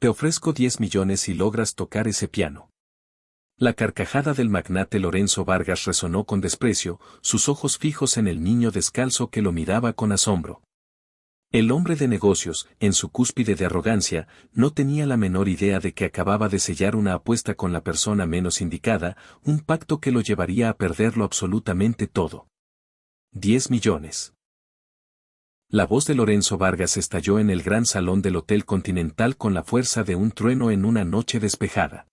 Te ofrezco 10 millones si logras tocar ese piano. La carcajada del magnate Lorenzo Vargas resonó con desprecio, sus ojos fijos en el niño descalzo que lo miraba con asombro. El hombre de negocios, en su cúspide de arrogancia, no tenía la menor idea de que acababa de sellar una apuesta con la persona menos indicada, un pacto que lo llevaría a perderlo absolutamente todo. 10 millones. La voz de Lorenzo Vargas estalló en el gran salón del Hotel Continental con la fuerza de un trueno en una noche despejada.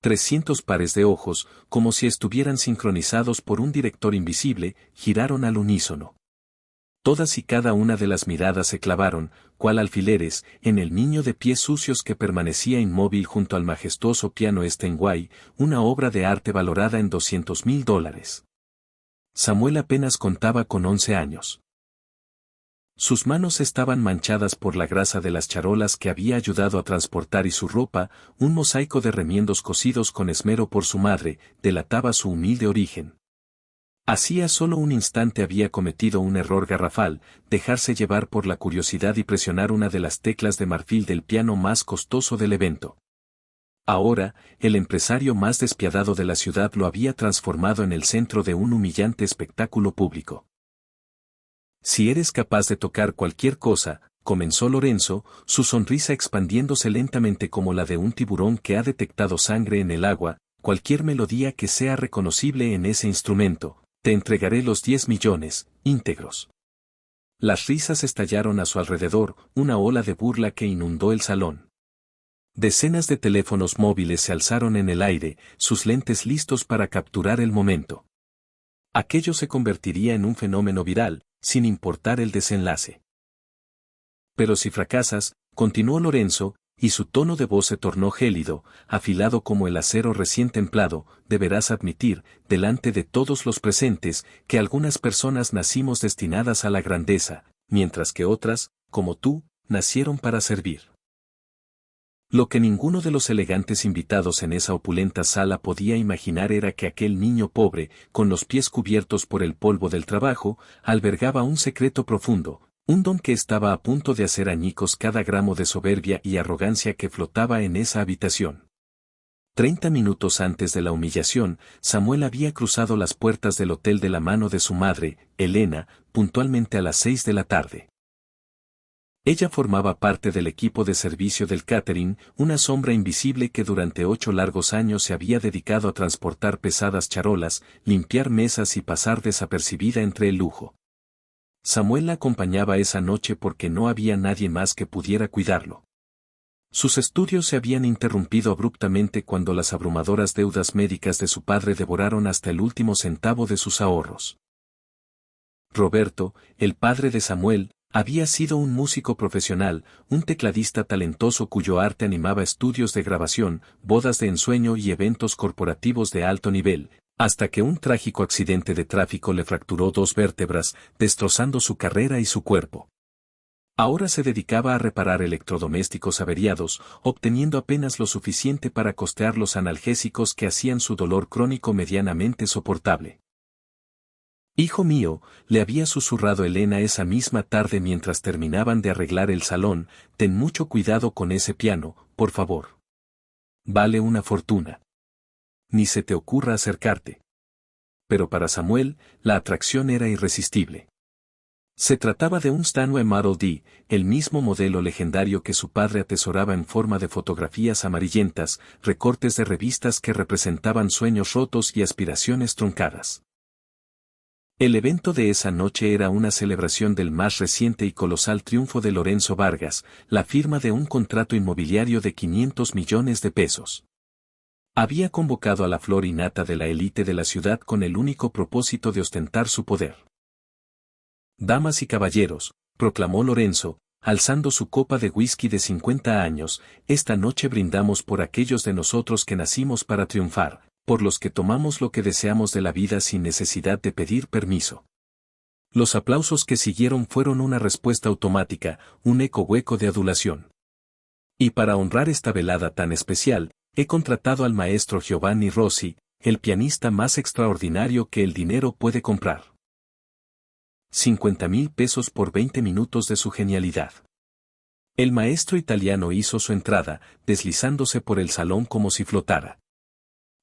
300 pares de ojos, como si estuvieran sincronizados por un director invisible, giraron al unísono. Todas y cada una de las miradas se clavaron, cual alfileres, en el niño de pies sucios que permanecía inmóvil junto al majestuoso piano Steinway, una obra de arte valorada en $200,000. Samuel apenas contaba con 11 años. Sus manos estaban manchadas por la grasa de las charolas que había ayudado a transportar y su ropa, un mosaico de remiendos cosidos con esmero por su madre, delataba su humilde origen. Hacía solo un instante había cometido un error garrafal, dejarse llevar por la curiosidad y presionar una de las teclas de marfil del piano más costoso del evento. Ahora, el empresario más despiadado de la ciudad lo había transformado en el centro de un humillante espectáculo público. Si eres capaz de tocar cualquier cosa, comenzó Lorenzo, su sonrisa expandiéndose lentamente como la de un tiburón que ha detectado sangre en el agua, cualquier melodía que sea reconocible en ese instrumento, te entregaré los 10 millones, íntegros. Las risas estallaron a su alrededor, una ola de burla que inundó el salón. Decenas de teléfonos móviles se alzaron en el aire, sus lentes listos para capturar el momento. Aquello se convertiría en un fenómeno viral, sin importar el desenlace. Pero si fracasas, continuó Lorenzo, y su tono de voz se tornó gélido, afilado como el acero recién templado, deberás admitir, delante de todos los presentes, que algunas personas nacimos destinadas a la grandeza, mientras que otras, como tú, nacieron para servir. Lo que ninguno de los elegantes invitados en esa opulenta sala podía imaginar era que aquel niño pobre, con los pies cubiertos por el polvo del trabajo, albergaba un secreto profundo, un don que estaba a punto de hacer añicos cada gramo de soberbia y arrogancia que flotaba en esa habitación. 30 minutos antes de la humillación, Samuel había cruzado las puertas del hotel de la mano de su madre, Elena, puntualmente a las 6 de la tarde. Ella formaba parte del equipo de servicio del catering, una sombra invisible que durante 8 largos años se había dedicado a transportar pesadas charolas, limpiar mesas y pasar desapercibida entre el lujo. Samuel la acompañaba esa noche porque no había nadie más que pudiera cuidarlo. Sus estudios se habían interrumpido abruptamente cuando las abrumadoras deudas médicas de su padre devoraron hasta el último centavo de sus ahorros. Roberto, el padre de Samuel, había sido un músico profesional, un tecladista talentoso cuyo arte animaba estudios de grabación, bodas de ensueño y eventos corporativos de alto nivel, hasta que un trágico accidente de tráfico le fracturó 2 vértebras, destrozando su carrera y su cuerpo. Ahora se dedicaba a reparar electrodomésticos averiados, obteniendo apenas lo suficiente para costear los analgésicos que hacían su dolor crónico medianamente soportable. «Hijo mío», le había susurrado Elena esa misma tarde mientras terminaban de arreglar el salón, «ten mucho cuidado con ese piano, por favor. Vale una fortuna. Ni se te ocurra acercarte». Pero para Samuel, la atracción era irresistible. Se trataba de un Steinway Model D, el mismo modelo legendario que su padre atesoraba en forma de fotografías amarillentas, recortes de revistas que representaban sueños rotos y aspiraciones truncadas. El evento de esa noche era una celebración del más reciente y colosal triunfo de Lorenzo Vargas, la firma de un contrato inmobiliario de 500 millones de pesos. Había convocado a la flor y nata de la élite de la ciudad con el único propósito de ostentar su poder. «Damas y caballeros», proclamó Lorenzo, alzando su copa de whisky de 50 años, «esta noche brindamos por aquellos de nosotros que nacimos para triunfar, por los que tomamos lo que deseamos de la vida sin necesidad de pedir permiso». Los aplausos que siguieron fueron una respuesta automática, un eco hueco de adulación. «Y para honrar esta velada tan especial, he contratado al maestro Giovanni Rossi, el pianista más extraordinario que el dinero puede comprar. 50,000 pesos por 20 minutos de su genialidad». El maestro italiano hizo su entrada, deslizándose por el salón como si flotara.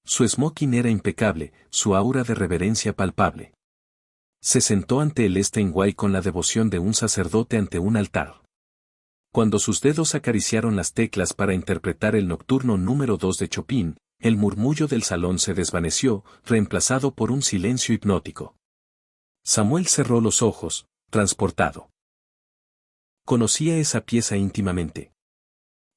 Su smoking era impecable, su aura de reverencia palpable. Se sentó ante el Steinway con la devoción de un sacerdote ante un altar. Cuando sus dedos acariciaron las teclas para interpretar el nocturno número 2 de Chopin, el murmullo del salón se desvaneció, reemplazado por un silencio hipnótico. Samuel cerró los ojos, transportado. Conocía esa pieza íntimamente.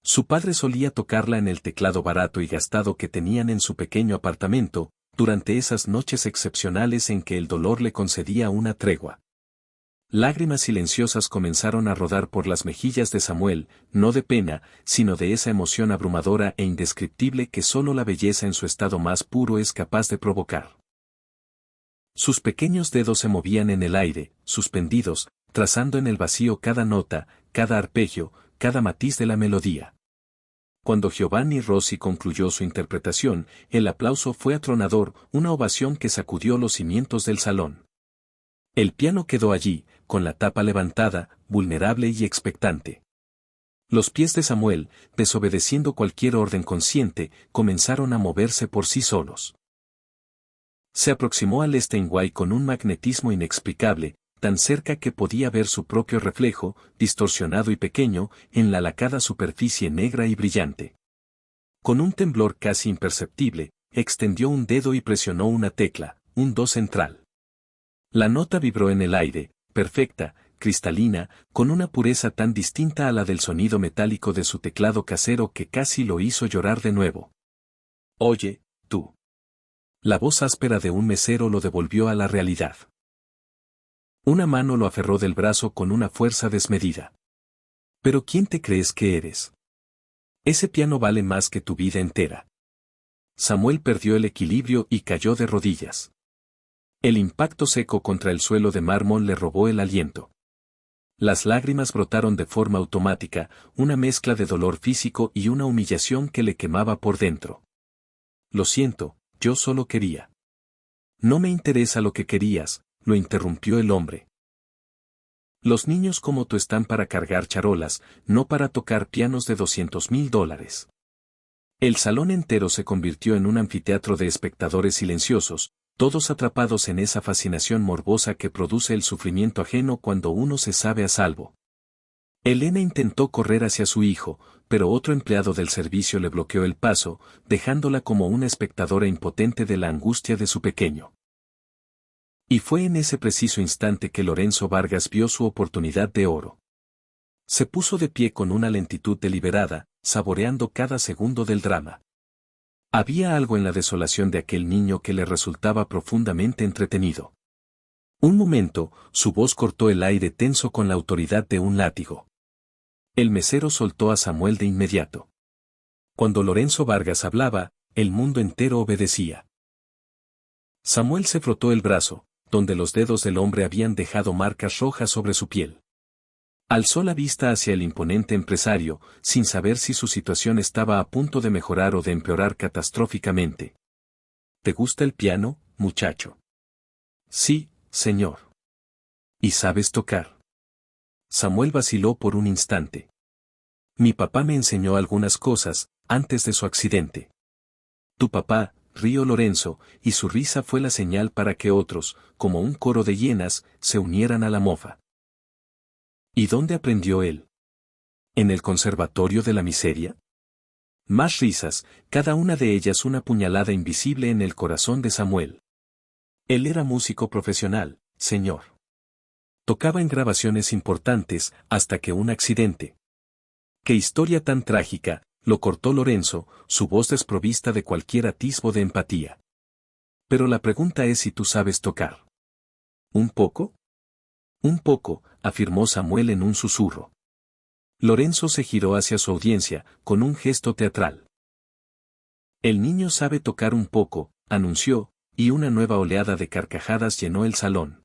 Su padre solía tocarla en el teclado barato y gastado que tenían en su pequeño apartamento, durante esas noches excepcionales en que el dolor le concedía una tregua. Lágrimas silenciosas comenzaron a rodar por las mejillas de Samuel, no de pena, sino de esa emoción abrumadora e indescriptible que solo la belleza en su estado más puro es capaz de provocar. Sus pequeños dedos se movían en el aire, suspendidos, trazando en el vacío cada nota, cada arpegio, cada matiz de la melodía. Cuando Giovanni Rossi concluyó su interpretación, el aplauso fue atronador, una ovación que sacudió los cimientos del salón. El piano quedó allí, con la tapa levantada, vulnerable y expectante. Los pies de Samuel, desobedeciendo cualquier orden consciente, comenzaron a moverse por sí solos. Se aproximó al Steinway con un magnetismo inexplicable, tan cerca que podía ver su propio reflejo, distorsionado y pequeño, en la lacada superficie negra y brillante. Con un temblor casi imperceptible, extendió un dedo y presionó una tecla, un do central. La nota vibró en el aire, perfecta, cristalina, con una pureza tan distinta a la del sonido metálico de su teclado casero que casi lo hizo llorar de nuevo. «Oye, tú». La voz áspera de un mesero lo devolvió a la realidad. Una mano lo aferró del brazo con una fuerza desmedida. «¿Pero quién te crees que eres? Ese piano vale más que tu vida entera». Samuel perdió el equilibrio y cayó de rodillas. El impacto seco contra el suelo de mármol le robó el aliento. Las lágrimas brotaron de forma automática, una mezcla de dolor físico y una humillación que le quemaba por dentro. «Lo siento, yo solo quería». «No me interesa lo que querías», lo interrumpió el hombre. «Los niños como tú están para cargar charolas, no para tocar pianos de $200,000. El salón entero se convirtió en un anfiteatro de espectadores silenciosos, todos atrapados en esa fascinación morbosa que produce el sufrimiento ajeno cuando uno se sabe a salvo. Elena intentó correr hacia su hijo, pero otro empleado del servicio le bloqueó el paso, dejándola como una espectadora impotente de la angustia de su pequeño. Y fue en ese preciso instante que Lorenzo Vargas vio su oportunidad de oro. Se puso de pie con una lentitud deliberada, saboreando cada segundo del drama. Había algo en la desolación de aquel niño que le resultaba profundamente entretenido. Un momento, su voz cortó el aire tenso con la autoridad de un látigo. El mesero soltó a Samuel de inmediato. Cuando Lorenzo Vargas hablaba, el mundo entero obedecía. Samuel se frotó el brazo, donde los dedos del hombre habían dejado marcas rojas sobre su piel. Alzó la vista hacia el imponente empresario, sin saber si su situación estaba a punto de mejorar o de empeorar catastróficamente. ¿Te gusta el piano, muchacho? Sí, señor. ¿Y sabes tocar? Samuel vaciló por un instante. Mi papá me enseñó algunas cosas, antes de su accidente. Tu papá, rió Lorenzo, y su risa fue la señal para que otros, como un coro de hienas, se unieran a la mofa. ¿Y dónde aprendió él? ¿En el conservatorio de la miseria? Más risas, cada una de ellas una puñalada invisible en el corazón de Samuel. Él era músico profesional, señor. Tocaba en grabaciones importantes, hasta que un accidente. ¡Qué historia tan trágica!, lo cortó Lorenzo, su voz desprovista de cualquier atisbo de empatía. Pero la pregunta es si tú sabes tocar. ¿Un poco? Un poco, afirmó Samuel en un susurro. Lorenzo se giró hacia su audiencia, con un gesto teatral. El niño sabe tocar un poco, anunció, y una nueva oleada de carcajadas llenó el salón.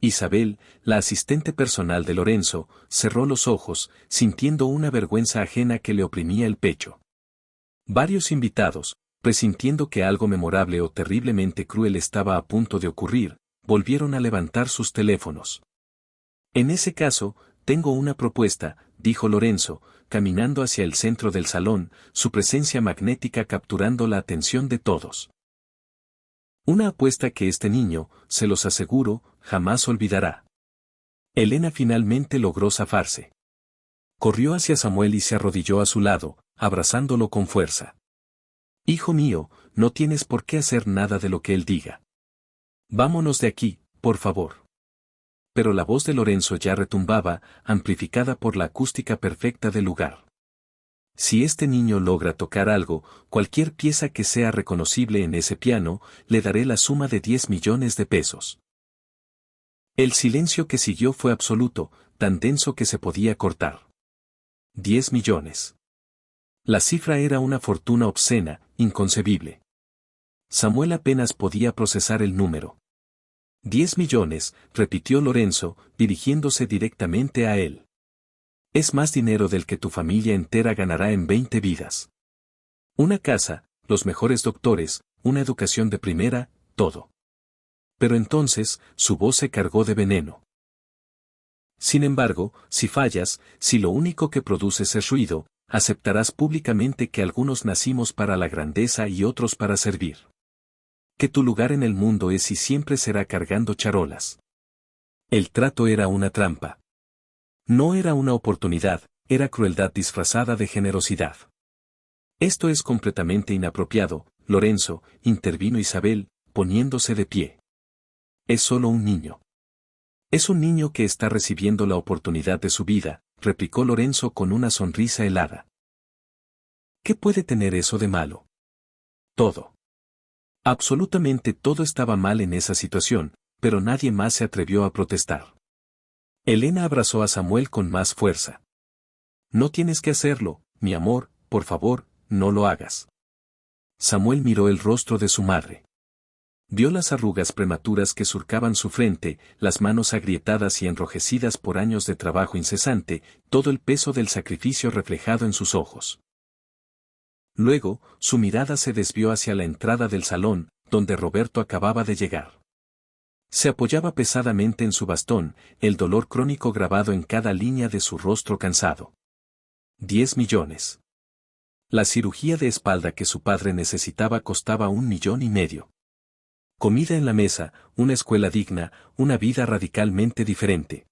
Isabel, la asistente personal de Lorenzo, cerró los ojos, sintiendo una vergüenza ajena que le oprimía el pecho. Varios invitados, presintiendo que algo memorable o terriblemente cruel estaba a punto de ocurrir, volvieron a levantar sus teléfonos. En ese caso, tengo una propuesta, dijo Lorenzo, caminando hacia el centro del salón, su presencia magnética capturando la atención de todos. Una apuesta que este niño, se los aseguro, jamás olvidará. Elena finalmente logró zafarse. Corrió hacia Samuel y se arrodilló a su lado, abrazándolo con fuerza. Hijo mío, no tienes por qué hacer nada de lo que él diga. Vámonos de aquí, por favor. Pero la voz de Lorenzo ya retumbaba, amplificada por la acústica perfecta del lugar. Si este niño logra tocar algo, cualquier pieza que sea reconocible en ese piano, le daré la suma de 10 millones de pesos. El silencio que siguió fue absoluto, tan denso que se podía cortar. 10 millones. La cifra era una fortuna obscena, inconcebible. Samuel apenas podía procesar el número. 10 millones, repitió Lorenzo, dirigiéndose directamente a él. Es más dinero del que tu familia entera ganará en 20 vidas. Una casa, los mejores doctores, una educación de primera, todo. Pero entonces, su voz se cargó de veneno. Sin embargo, si fallas, si lo único que produces es ruido, aceptarás públicamente que algunos nacimos para la grandeza y otros para servir. Que tu lugar en el mundo es y siempre será cargando charolas. El trato era una trampa. No era una oportunidad, era crueldad disfrazada de generosidad. Esto es completamente inapropiado, Lorenzo, intervino Isabel, poniéndose de pie. Es solo un niño. Es un niño que está recibiendo la oportunidad de su vida, replicó Lorenzo con una sonrisa helada. ¿Qué puede tener eso de malo? Todo. Absolutamente todo estaba mal en esa situación, pero nadie más se atrevió a protestar. Elena abrazó a Samuel con más fuerza. No tienes que hacerlo, mi amor, por favor, no lo hagas. Samuel miró el rostro de su madre. Vio las arrugas prematuras que surcaban su frente, las manos agrietadas y enrojecidas por años de trabajo incesante, todo el peso del sacrificio reflejado en sus ojos. Luego, su mirada se desvió hacia la entrada del salón, donde Roberto acababa de llegar. Se apoyaba pesadamente en su bastón, el dolor crónico grabado en cada línea de su rostro cansado. 10 millones. La cirugía de espalda que su padre necesitaba costaba 1,5 millones. Comida en la mesa, una escuela digna, una vida radicalmente diferente.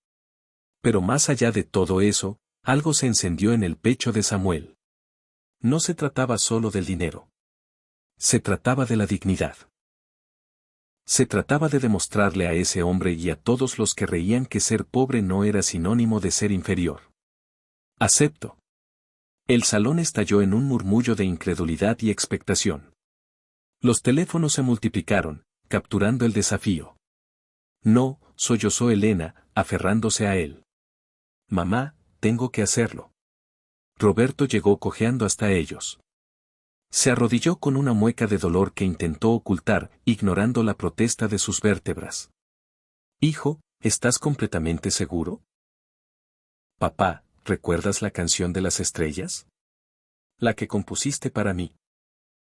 Pero más allá de todo eso, algo se encendió en el pecho de Samuel. No se trataba solo del dinero. Se trataba de la dignidad. Se trataba de demostrarle a ese hombre y a todos los que reían que ser pobre no era sinónimo de ser inferior. Acepto. El salón estalló en un murmullo de incredulidad y expectación. Los teléfonos se multiplicaron, capturando el desafío. No, sollozó Elena, aferrándose a él. Mamá, tengo que hacerlo. Roberto llegó cojeando hasta ellos. Se arrodilló con una mueca de dolor que intentó ocultar, ignorando la protesta de sus vértebras. Hijo, ¿estás completamente seguro? Papá, ¿recuerdas la canción de las estrellas? La que compusiste para mí.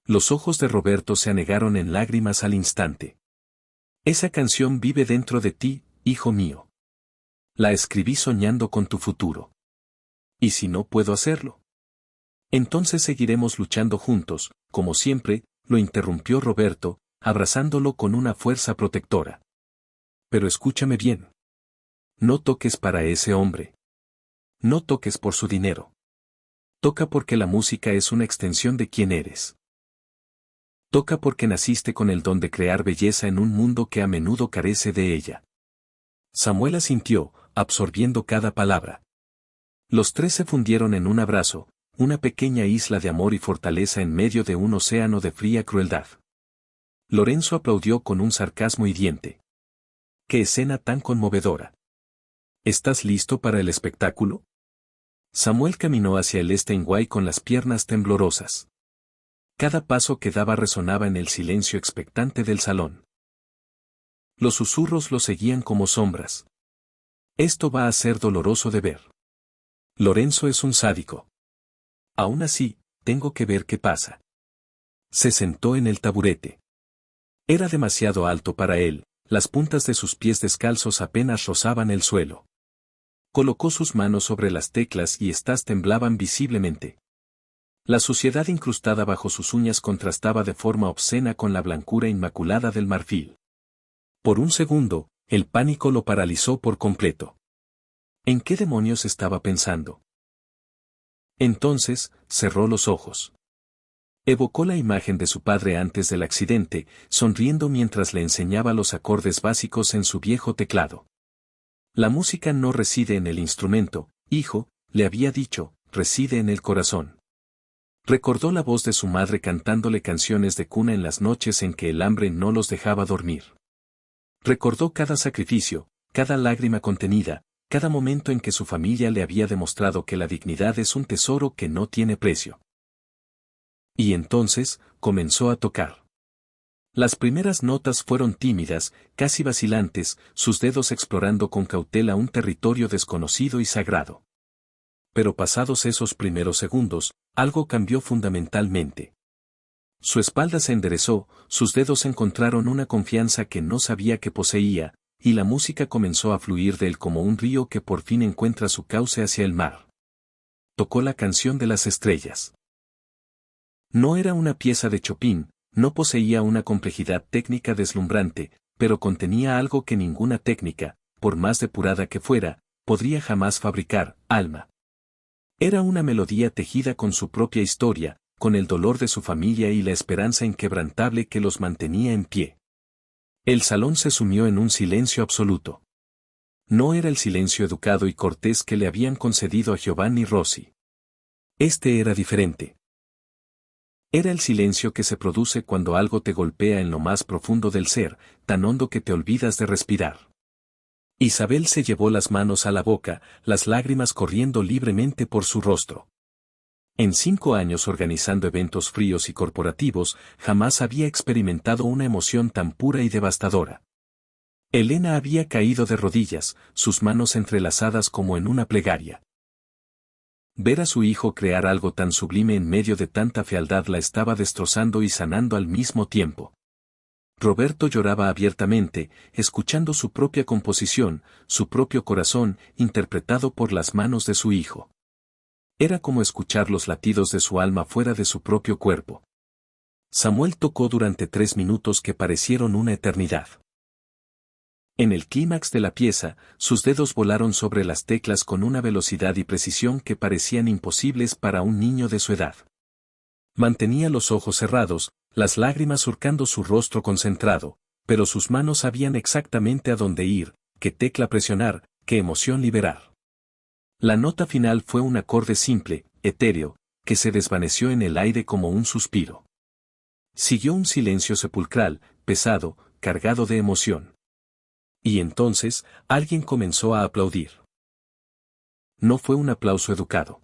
Los ojos de Roberto se anegaron en lágrimas al instante. Esa canción vive dentro de ti, hijo mío. La escribí soñando con tu futuro. ¿Y si no puedo hacerlo? Entonces seguiremos luchando juntos, como siempre, lo interrumpió Roberto, abrazándolo con una fuerza protectora. Pero escúchame bien. No toques para ese hombre. No toques por su dinero. Toca porque la música es una extensión de quién eres. Toca porque naciste con el don de crear belleza en un mundo que a menudo carece de ella. Samuel asintió, absorbiendo cada palabra. Los tres se fundieron en un abrazo, una pequeña isla de amor y fortaleza en medio de un océano de fría crueldad. Lorenzo aplaudió con un sarcasmo hiriente. ¡Qué escena tan conmovedora! ¿Estás listo para el espectáculo? Samuel caminó hacia el Steinway con las piernas temblorosas. Cada paso que daba resonaba en el silencio expectante del salón. Los susurros lo seguían como sombras. Esto va a ser doloroso de ver. Lorenzo es un sádico. Aún así, tengo que ver qué pasa. Se sentó en el taburete. Era demasiado alto para él, las puntas de sus pies descalzos apenas rozaban el suelo. Colocó sus manos sobre las teclas y éstas temblaban visiblemente. La suciedad incrustada bajo sus uñas contrastaba de forma obscena con la blancura inmaculada del marfil. Por un segundo, el pánico lo paralizó por completo. ¿En qué demonios estaba pensando? Entonces, cerró los ojos. Evocó la imagen de su padre antes del accidente, sonriendo mientras le enseñaba los acordes básicos en su viejo teclado. La música no reside en el instrumento, hijo, le había dicho, reside en el corazón. Recordó la voz de su madre cantándole canciones de cuna en las noches en que el hambre no los dejaba dormir. Recordó cada sacrificio, cada lágrima contenida, cada momento en que su familia le había demostrado que la dignidad es un tesoro que no tiene precio. Y entonces, comenzó a tocar. Las primeras notas fueron tímidas, casi vacilantes, sus dedos explorando con cautela un territorio desconocido y sagrado. Pero pasados esos primeros segundos, algo cambió fundamentalmente. Su espalda se enderezó, sus dedos encontraron una confianza que no sabía que poseía, y la música comenzó a fluir de él como un río que por fin encuentra su cauce hacia el mar. Tocó la canción de las estrellas. No era una pieza de Chopin, no poseía una complejidad técnica deslumbrante, pero contenía algo que ninguna técnica, por más depurada que fuera, podría jamás fabricar, alma. Era una melodía tejida con su propia historia, con el dolor de su familia y la esperanza inquebrantable que los mantenía en pie. El salón se sumió en un silencio absoluto. No era el silencio educado y cortés que le habían concedido a Giovanni Rossi. Este era diferente. Era el silencio que se produce cuando algo te golpea en lo más profundo del ser, tan hondo que te olvidas de respirar. Isabel se llevó las manos a la boca, las lágrimas corriendo libremente por su rostro. En 5 años organizando eventos fríos y corporativos, jamás había experimentado una emoción tan pura y devastadora. Elena había caído de rodillas, sus manos entrelazadas como en una plegaria. Ver a su hijo crear algo tan sublime en medio de tanta fealdad la estaba destrozando y sanando al mismo tiempo. Roberto lloraba abiertamente, escuchando su propia composición, su propio corazón, interpretado por las manos de su hijo. Era como escuchar los latidos de su alma fuera de su propio cuerpo. Samuel tocó durante 3 minutos que parecieron una eternidad. En el clímax de la pieza, sus dedos volaron sobre las teclas con una velocidad y precisión que parecían imposibles para un niño de su edad. Mantenía los ojos cerrados, las lágrimas surcando su rostro concentrado, pero sus manos sabían exactamente a dónde ir, qué tecla presionar, qué emoción liberar. La nota final fue un acorde simple, etéreo, que se desvaneció en el aire como un suspiro. Siguió un silencio sepulcral, pesado, cargado de emoción. Y entonces, alguien comenzó a aplaudir. No fue un aplauso educado.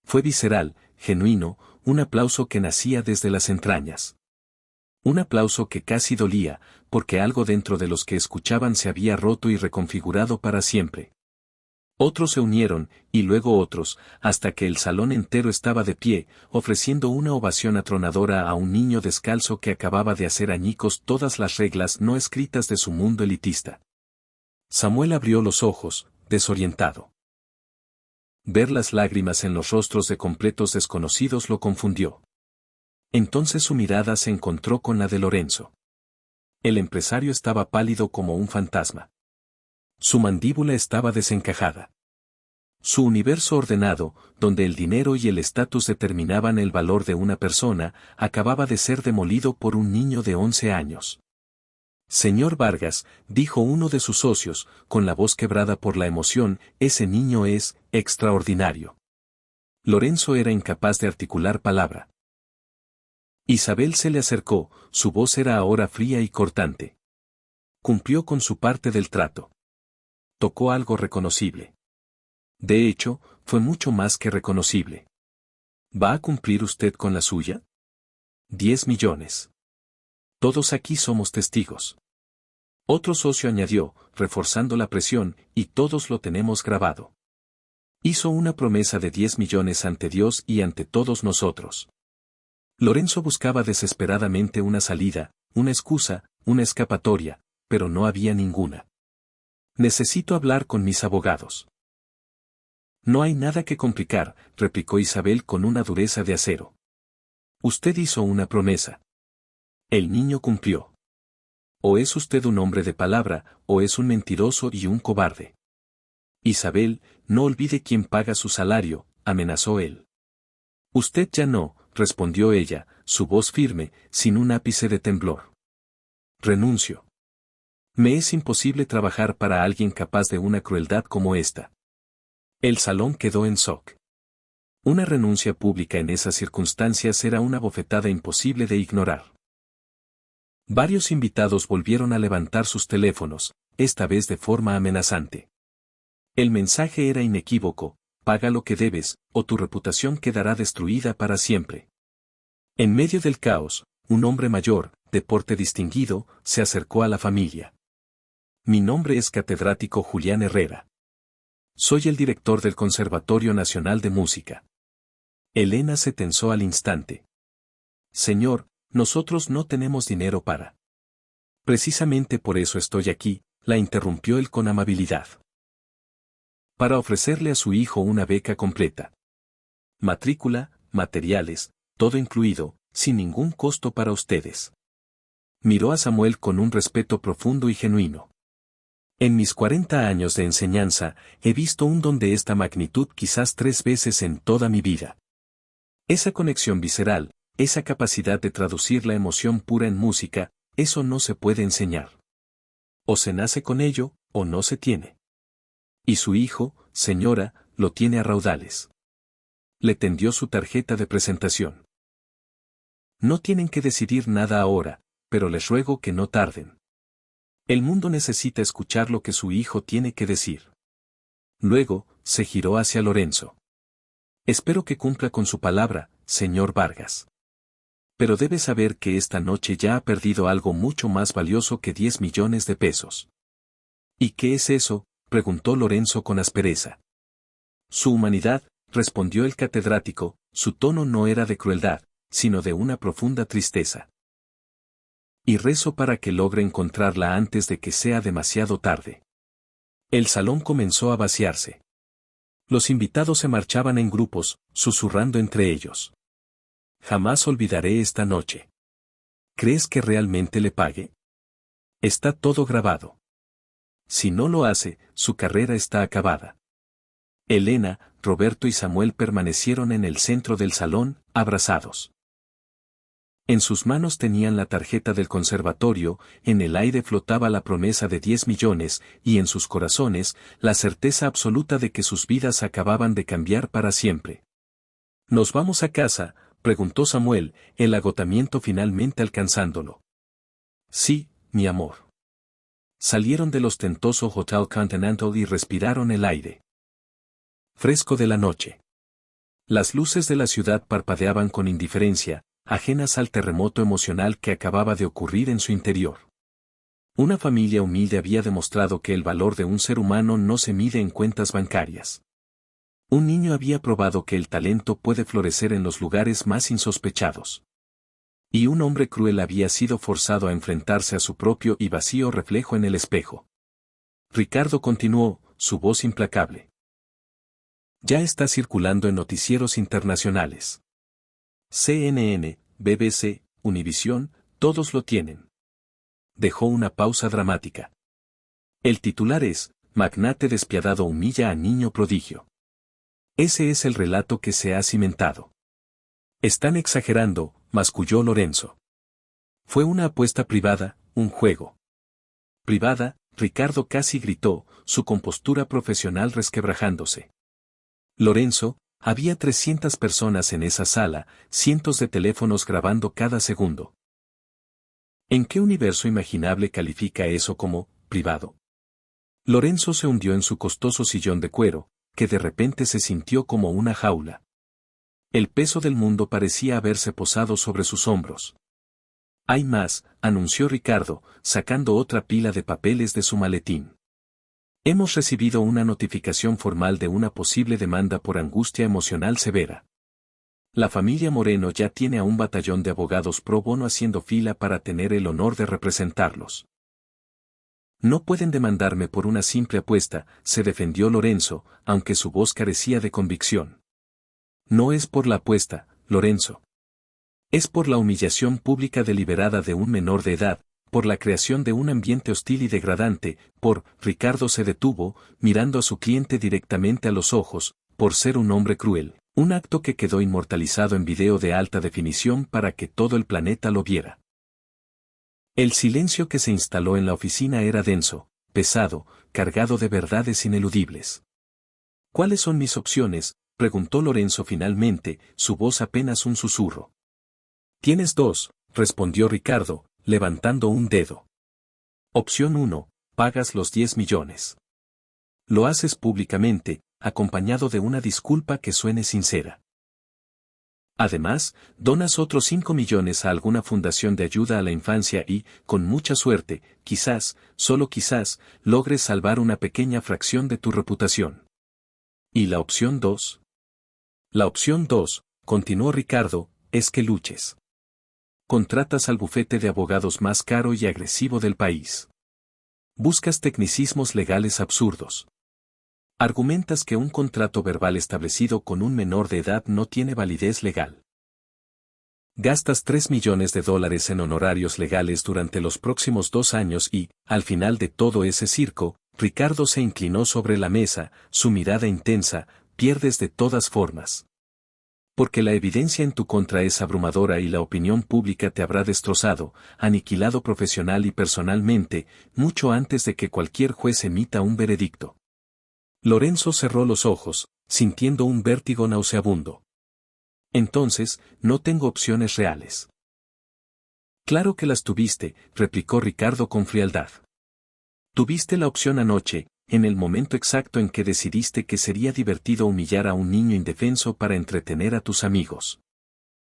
Fue visceral, genuino, un aplauso que nacía desde las entrañas. Un aplauso que casi dolía, porque algo dentro de los que escuchaban se había roto y reconfigurado para siempre. Otros se unieron, y luego otros, hasta que el salón entero estaba de pie, ofreciendo una ovación atronadora a un niño descalzo que acababa de hacer añicos todas las reglas no escritas de su mundo elitista. Samuel abrió los ojos, desorientado. Ver las lágrimas en los rostros de completos desconocidos lo confundió. Entonces su mirada se encontró con la de Lorenzo. El empresario estaba pálido como un fantasma. Su mandíbula estaba desencajada. Su universo ordenado, donde el dinero y el estatus determinaban el valor de una persona, acababa de ser demolido por un niño de 11 años. Señor Vargas, dijo uno de sus socios, con la voz quebrada por la emoción, ese niño es extraordinario. Lorenzo era incapaz de articular palabra. Isabel se le acercó, su voz era ahora fría y cortante. Cumplió con su parte del trato. Tocó algo reconocible. De hecho, fue mucho más que reconocible. ¿Va a cumplir usted con la suya? 10 millones. Todos aquí somos testigos. Otro socio añadió, reforzando la presión, y todos lo tenemos grabado. Hizo una promesa de 10 millones ante Dios y ante todos nosotros. Lorenzo buscaba desesperadamente una salida, una excusa, una escapatoria, pero no había ninguna. Necesito hablar con mis abogados. No hay nada que complicar, replicó Isabel con una dureza de acero. Usted hizo una promesa. El niño cumplió. O es usted un hombre de palabra, o es un mentiroso y un cobarde. Isabel, no olvide quién paga su salario, amenazó él. Usted ya no, respondió ella, su voz firme, sin un ápice de temblor. Renuncio. Me es imposible trabajar para alguien capaz de una crueldad como esta. El salón quedó en shock. Una renuncia pública en esas circunstancias era una bofetada imposible de ignorar. Varios invitados volvieron a levantar sus teléfonos, esta vez de forma amenazante. El mensaje era inequívoco: paga lo que debes, o tu reputación quedará destruida para siempre. En medio del caos, un hombre mayor, de porte distinguido, se acercó a la familia. Mi nombre es catedrático Julián Herrera. Soy el director del Conservatorio Nacional de Música. Elena se tensó al instante. Señor, nosotros no tenemos dinero para. Precisamente por eso estoy aquí, la interrumpió él con amabilidad. Para ofrecerle a su hijo una beca completa. Matrícula, materiales, todo incluido, sin ningún costo para ustedes. Miró a Samuel con un respeto profundo y genuino. En mis 40 años de enseñanza, he visto un don de esta magnitud quizás 3 veces en toda mi vida. Esa conexión visceral, esa capacidad de traducir la emoción pura en música, eso no se puede enseñar. O se nace con ello, o no se tiene. Y su hijo, señora, lo tiene a raudales. Le tendió su tarjeta de presentación. No tienen que decidir nada ahora, pero les ruego que no tarden. El mundo necesita escuchar lo que su hijo tiene que decir. Luego, se giró hacia Lorenzo. Espero que cumpla con su palabra, señor Vargas. Pero debe saber que esta noche ya ha perdido algo mucho más valioso que 10 millones de pesos. ¿Y qué es eso?, preguntó Lorenzo con aspereza. Su humanidad, respondió el catedrático, su tono no era de crueldad, sino de una profunda tristeza. Y rezo para que logre encontrarla antes de que sea demasiado tarde. El salón comenzó a vaciarse. Los invitados se marchaban en grupos, susurrando entre ellos. Jamás olvidaré esta noche. ¿Crees que realmente le pague? Está todo grabado. Si no lo hace, su carrera está acabada. Elena, Roberto y Samuel permanecieron en el centro del salón, abrazados. En sus manos tenían la tarjeta del conservatorio, en el aire flotaba la promesa de 10 millones, y en sus corazones, la certeza absoluta de que sus vidas acababan de cambiar para siempre. ¿Nos vamos a casa?, preguntó Samuel, el agotamiento finalmente alcanzándolo. Sí, mi amor. Salieron del ostentoso Hotel Continental y respiraron el aire fresco de la noche. Las luces de la ciudad parpadeaban con indiferencia, ajenas al terremoto emocional que acababa de ocurrir en su interior. Una familia humilde había demostrado que el valor de un ser humano no se mide en cuentas bancarias. Un niño había probado que el talento puede florecer en los lugares más insospechados. Y un hombre cruel había sido forzado a enfrentarse a su propio y vacío reflejo en el espejo. Ricardo continuó, su voz implacable. Ya está circulando en noticieros internacionales. CNN, BBC, Univisión, todos lo tienen. Dejó una pausa dramática. El titular es: Magnate despiadado humilla a niño prodigio. Ese es el relato que se ha cimentado. Están exagerando, masculló Lorenzo. Fue una apuesta privada, un juego. Privada, Ricardo casi gritó, su compostura profesional resquebrajándose. Lorenzo, había 300 personas en esa sala, cientos de teléfonos grabando cada segundo. ¿En qué universo imaginable califica eso como privado? Lorenzo se hundió en su costoso sillón de cuero, que de repente se sintió como una jaula. El peso del mundo parecía haberse posado sobre sus hombros. Hay más, anunció Ricardo, sacando otra pila de papeles de su maletín. Hemos recibido una notificación formal de una posible demanda por angustia emocional severa. La familia Moreno ya tiene a un batallón de abogados pro bono haciendo fila para tener el honor de representarlos. No pueden demandarme por una simple apuesta, se defendió Lorenzo, aunque su voz carecía de convicción. No es por la apuesta, Lorenzo. Es por la humillación pública deliberada de un menor de edad, por la creación de un ambiente hostil y degradante, Ricardo se detuvo, mirando a su cliente directamente a los ojos, por ser un hombre cruel, un acto que quedó inmortalizado en video de alta definición para que todo el planeta lo viera. El silencio que se instaló en la oficina era denso, pesado, cargado de verdades ineludibles. ¿Cuáles son mis opciones?, preguntó Lorenzo finalmente, su voz apenas un susurro. Tienes dos, respondió Ricardo, levantando un dedo. Opción 1, pagas los 10 millones. Lo haces públicamente, acompañado de una disculpa que suene sincera. Además, donas otros 5 millones a alguna fundación de ayuda a la infancia y, con mucha suerte, quizás, solo quizás, logres salvar una pequeña fracción de tu reputación. ¿Y la opción 2? La opción 2, continuó Ricardo, es que luches. Contratas al bufete de abogados más caro y agresivo del país. Buscas tecnicismos legales absurdos. Argumentas que un contrato verbal establecido con un menor de edad no tiene validez legal. Gastas $3 millones en honorarios legales durante los próximos 2 años y, al final de todo ese circo, Ricardo se inclinó sobre la mesa, su mirada intensa, pierdes de todas formas. Porque la evidencia en tu contra es abrumadora y la opinión pública te habrá destrozado, aniquilado profesional y personalmente, mucho antes de que cualquier juez emita un veredicto. Lorenzo cerró los ojos, sintiendo un vértigo nauseabundo. Entonces, no tengo opciones reales. Claro que las tuviste, replicó Ricardo con frialdad. Tuviste la opción anoche, en el momento exacto en que decidiste que sería divertido humillar a un niño indefenso para entretener a tus amigos.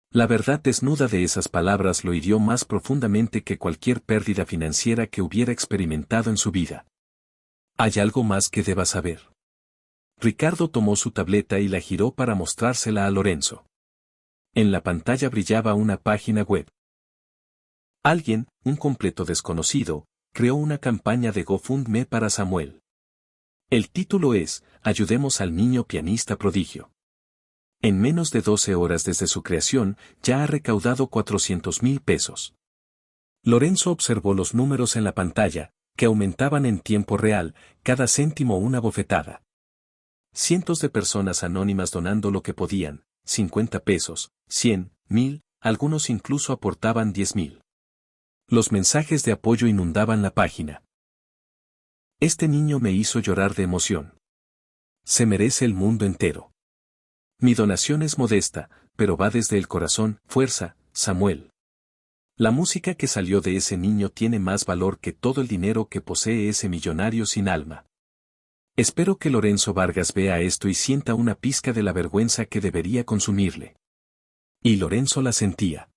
La verdad desnuda de esas palabras lo hirió más profundamente que cualquier pérdida financiera que hubiera experimentado en su vida. ¿Hay algo más que deba saber? Ricardo tomó su tableta y la giró para mostrársela a Lorenzo. En la pantalla brillaba una página web. Alguien, un completo desconocido, creó una campaña de GoFundMe para Samuel. El título es, Ayudemos al niño pianista prodigio. En menos de 12 horas desde su creación, ya ha recaudado 400,000 pesos. Lorenzo observó los números en la pantalla, que aumentaban en tiempo real, cada céntimo una bofetada. Cientos de personas anónimas donando lo que podían, 50 pesos, 100, 1000, algunos incluso aportaban 10,000. Los mensajes de apoyo inundaban la página. Este niño me hizo llorar de emoción. Se merece el mundo entero. Mi donación es modesta, pero va desde el corazón, fuerza, Samuel. La música que salió de ese niño tiene más valor que todo el dinero que posee ese millonario sin alma. Espero que Lorenzo Vargas vea esto y sienta una pizca de la vergüenza que debería consumirle. Y Lorenzo la sentía.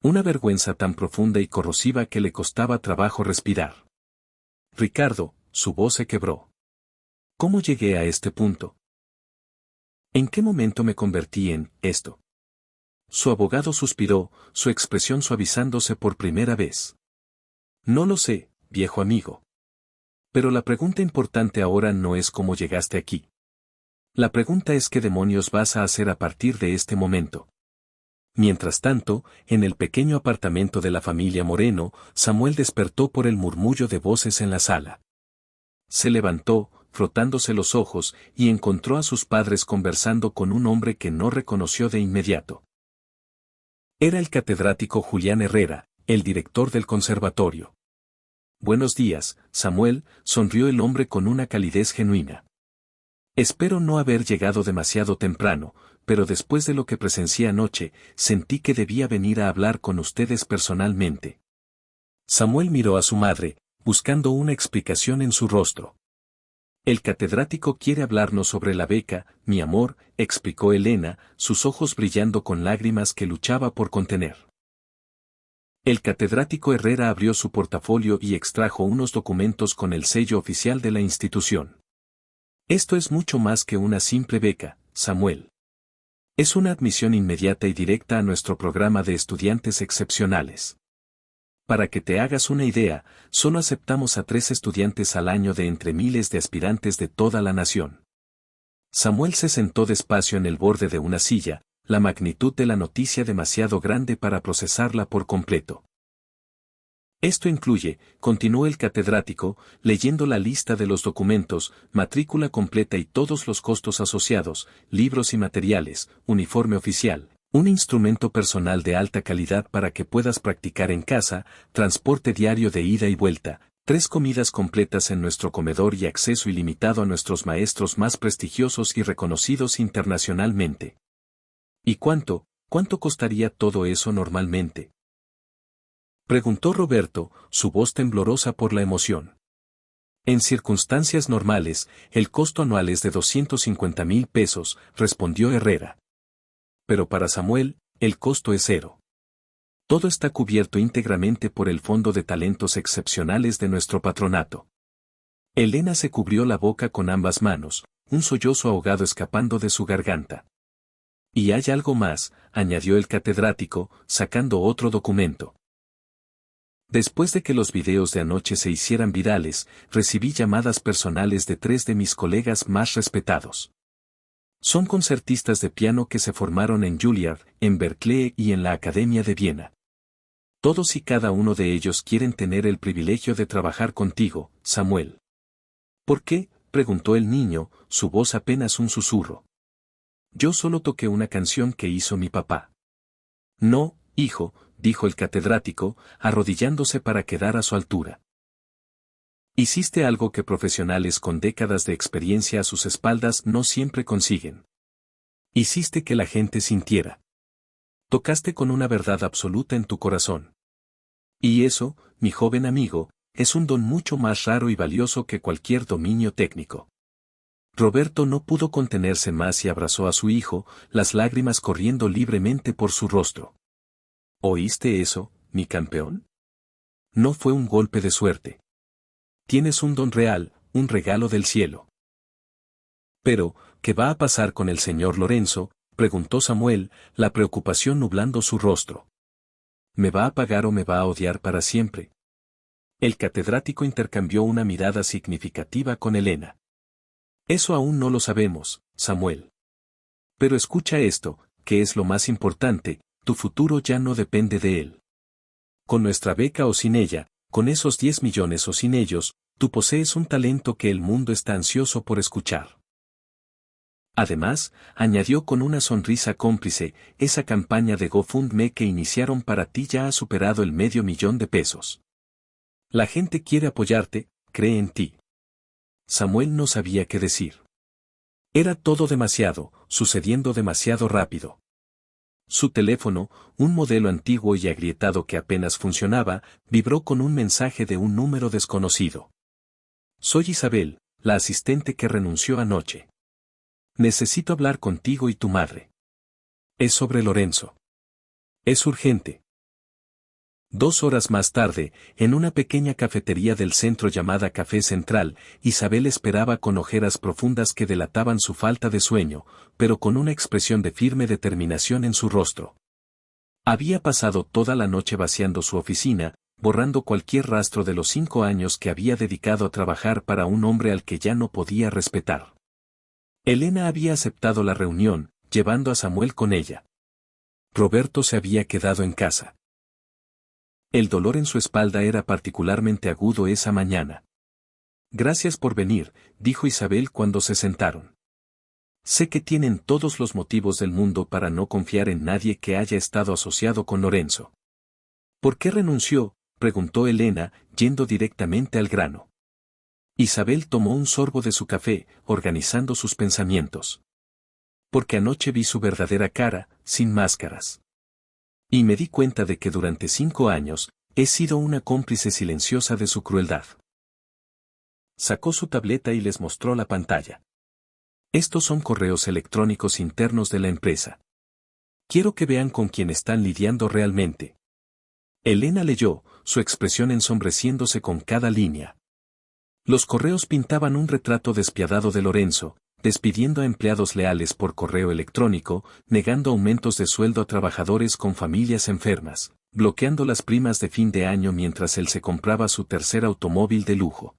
Una vergüenza tan profunda y corrosiva que le costaba trabajo respirar. Ricardo, su voz se quebró. ¿Cómo llegué a este punto? ¿En qué momento me convertí en esto? Su abogado suspiró, su expresión suavizándose por primera vez. No lo sé, viejo amigo. Pero la pregunta importante ahora no es cómo llegaste aquí. La pregunta es qué demonios vas a hacer a partir de este momento. Mientras tanto, en el pequeño apartamento de la familia Moreno, Samuel despertó por el murmullo de voces en la sala. Se levantó, frotándose los ojos, y encontró a sus padres conversando con un hombre que no reconoció de inmediato. Era el catedrático Julián Herrera, el director del conservatorio. Buenos días, Samuel, sonrió el hombre con una calidez genuina. Espero no haber llegado demasiado temprano, pero después de lo que presencié anoche, sentí que debía venir a hablar con ustedes personalmente. Samuel miró a su madre, buscando una explicación en su rostro. El catedrático quiere hablarnos sobre la beca, mi amor, explicó Elena, sus ojos brillando con lágrimas que luchaba por contener. El catedrático Herrera abrió su portafolio y extrajo unos documentos con el sello oficial de la institución. Esto es mucho más que una simple beca, Samuel. Es una admisión inmediata y directa a nuestro programa de estudiantes excepcionales. Para que te hagas una idea, solo aceptamos a 3 estudiantes al año de entre miles de aspirantes de toda la nación. Samuel se sentó despacio en el borde de una silla, la magnitud de la noticia demasiado grande para procesarla por completo. Esto incluye, continuó el catedrático, leyendo la lista de los documentos, matrícula completa y todos los costos asociados, libros y materiales, uniforme oficial, un instrumento personal de alta calidad para que puedas practicar en casa, transporte diario de ida y vuelta, 3 comidas completas en nuestro comedor y acceso ilimitado a nuestros maestros más prestigiosos y reconocidos internacionalmente. ¿Y cuánto costaría todo eso normalmente? Preguntó Roberto, su voz temblorosa por la emoción. En circunstancias normales, el costo anual es de 250,000 pesos, respondió Herrera. Pero para Samuel, el costo es 0. Todo está cubierto íntegramente por el Fondo de Talentos Excepcionales de nuestro patronato. Elena se cubrió la boca con ambas manos, un sollozo ahogado escapando de su garganta. Y hay algo más, añadió el catedrático, sacando otro documento. Después de que los videos de anoche se hicieran virales, recibí llamadas personales de 3 de mis colegas más respetados. Son concertistas de piano que se formaron en Juilliard, en Berkeley y en la Academia de Viena. Todos y cada uno de ellos quieren tener el privilegio de trabajar contigo, Samuel. ¿Por qué?, preguntó el niño, su voz apenas un susurro. Yo solo toqué una canción que hizo mi papá. No, hijo, dijo el catedrático, arrodillándose para quedar a su altura. Hiciste algo que profesionales con décadas de experiencia a sus espaldas no siempre consiguen. Hiciste que la gente sintiera. Tocaste con una verdad absoluta en tu corazón. Y eso, mi joven amigo, es un don mucho más raro y valioso que cualquier dominio técnico. Roberto no pudo contenerse más y abrazó a su hijo, las lágrimas corriendo libremente por su rostro. ¿Oíste eso, mi campeón? No fue un golpe de suerte. Tienes un don real, un regalo del cielo. Pero, ¿qué va a pasar con el señor Lorenzo?, preguntó Samuel, la preocupación nublando su rostro. ¿Me va a pagar o me va a odiar para siempre? El catedrático intercambió una mirada significativa con Elena. Eso aún no lo sabemos, Samuel. Pero escucha esto, que es lo más importante, tu futuro ya no depende de él. Con nuestra beca o sin ella, con esos 10 millones o sin ellos, tú posees un talento que el mundo está ansioso por escuchar. Además, añadió con una sonrisa cómplice, esa campaña de GoFundMe que iniciaron para ti ya ha superado el $500,000 de pesos. La gente quiere apoyarte, cree en ti. Samuel no sabía qué decir. Era todo demasiado, sucediendo demasiado rápido. Su teléfono, un modelo antiguo y agrietado que apenas funcionaba, vibró con un mensaje de un número desconocido. Soy Isabel, la asistente que renunció anoche. Necesito hablar contigo y tu madre. Es sobre Lorenzo. Es urgente. 2 horas más tarde, en una pequeña cafetería del centro llamada Café Central, Isabel esperaba con ojeras profundas que delataban su falta de sueño, pero con una expresión de firme determinación en su rostro. Había pasado toda la noche vaciando su oficina, borrando cualquier rastro de los 5 años que había dedicado a trabajar para un hombre al que ya no podía respetar. Elena había aceptado la reunión, llevando a Samuel con ella. Roberto se había quedado en casa. El dolor en su espalda era particularmente agudo esa mañana. Gracias por venir, dijo Isabel cuando se sentaron. Sé que tienen todos los motivos del mundo para no confiar en nadie que haya estado asociado con Lorenzo. ¿Por qué renunció?, preguntó Elena, yendo directamente al grano. Isabel tomó un sorbo de su café, organizando sus pensamientos. Porque anoche vi su verdadera cara, sin máscaras. Y me di cuenta de que durante 5 años, he sido una cómplice silenciosa de su crueldad. Sacó su tableta y les mostró la pantalla. Estos son correos electrónicos internos de la empresa. Quiero que vean con quién están lidiando realmente. Elena leyó, su expresión ensombreciéndose con cada línea. Los correos pintaban un retrato despiadado de Lorenzo, despidiendo a empleados leales por correo electrónico, negando aumentos de sueldo a trabajadores con familias enfermas, bloqueando las primas de fin de año mientras él se compraba su tercer automóvil de lujo.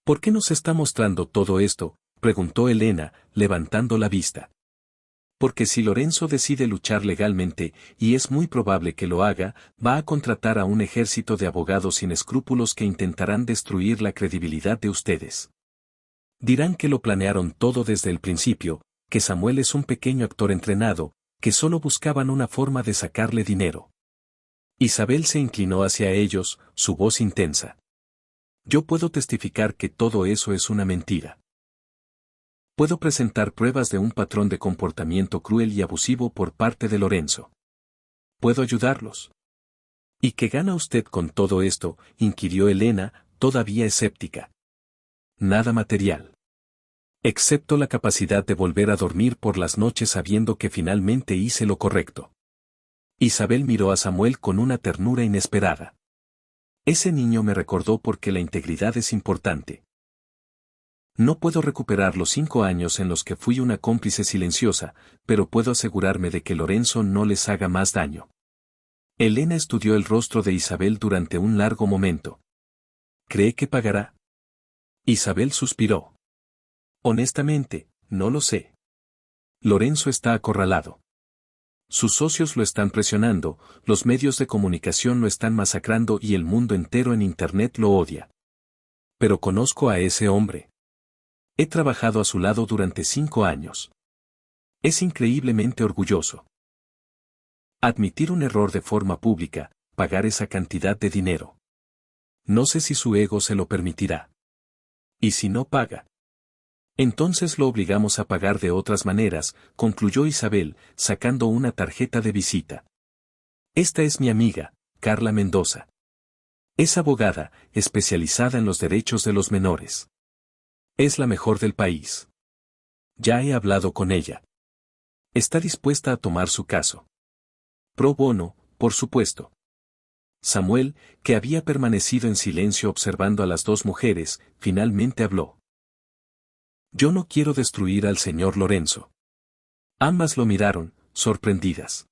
¿Por qué nos está mostrando todo esto?, preguntó Elena, levantando la vista. Porque si Lorenzo decide luchar legalmente, y es muy probable que lo haga, va a contratar a un ejército de abogados sin escrúpulos que intentarán destruir la credibilidad de ustedes. Dirán que lo planearon todo desde el principio, que Samuel es un pequeño actor entrenado, que solo buscaban una forma de sacarle dinero. Isabel se inclinó hacia ellos, su voz intensa. Yo puedo testificar que todo eso es una mentira. Puedo presentar pruebas de un patrón de comportamiento cruel y abusivo por parte de Lorenzo. ¿Puedo ayudarlos? ¿Y qué gana usted con todo esto?, inquirió Elena, todavía escéptica. Nada material. Excepto la capacidad de volver a dormir por las noches sabiendo que finalmente hice lo correcto. Isabel miró a Samuel con una ternura inesperada. Ese niño me recordó porque la integridad es importante. No puedo recuperar los 5 años en los que fui una cómplice silenciosa, pero puedo asegurarme de que Lorenzo no les haga más daño. Elena estudió el rostro de Isabel durante un largo momento. ¿Cree que pagará? Isabel suspiró. Honestamente, no lo sé. Lorenzo está acorralado. Sus socios lo están presionando, los medios de comunicación lo están masacrando y el mundo entero en Internet lo odia. Pero conozco a ese hombre. He trabajado a su lado durante 5 años. Es increíblemente orgulloso. Admitir un error de forma pública, pagar esa cantidad de dinero. No sé si su ego se lo permitirá. ¿Y si no paga? Entonces lo obligamos a pagar de otras maneras, concluyó Isabel, sacando una tarjeta de visita. Esta es mi amiga, Carla Mendoza. Es abogada, especializada en los derechos de los menores. Es la mejor del país. Ya he hablado con ella. Está dispuesta a tomar su caso. Pro bono, por supuesto. Samuel, que había permanecido en silencio observando a las dos mujeres, finalmente habló. Yo no quiero destruir al señor Lorenzo. Ambas lo miraron, sorprendidas.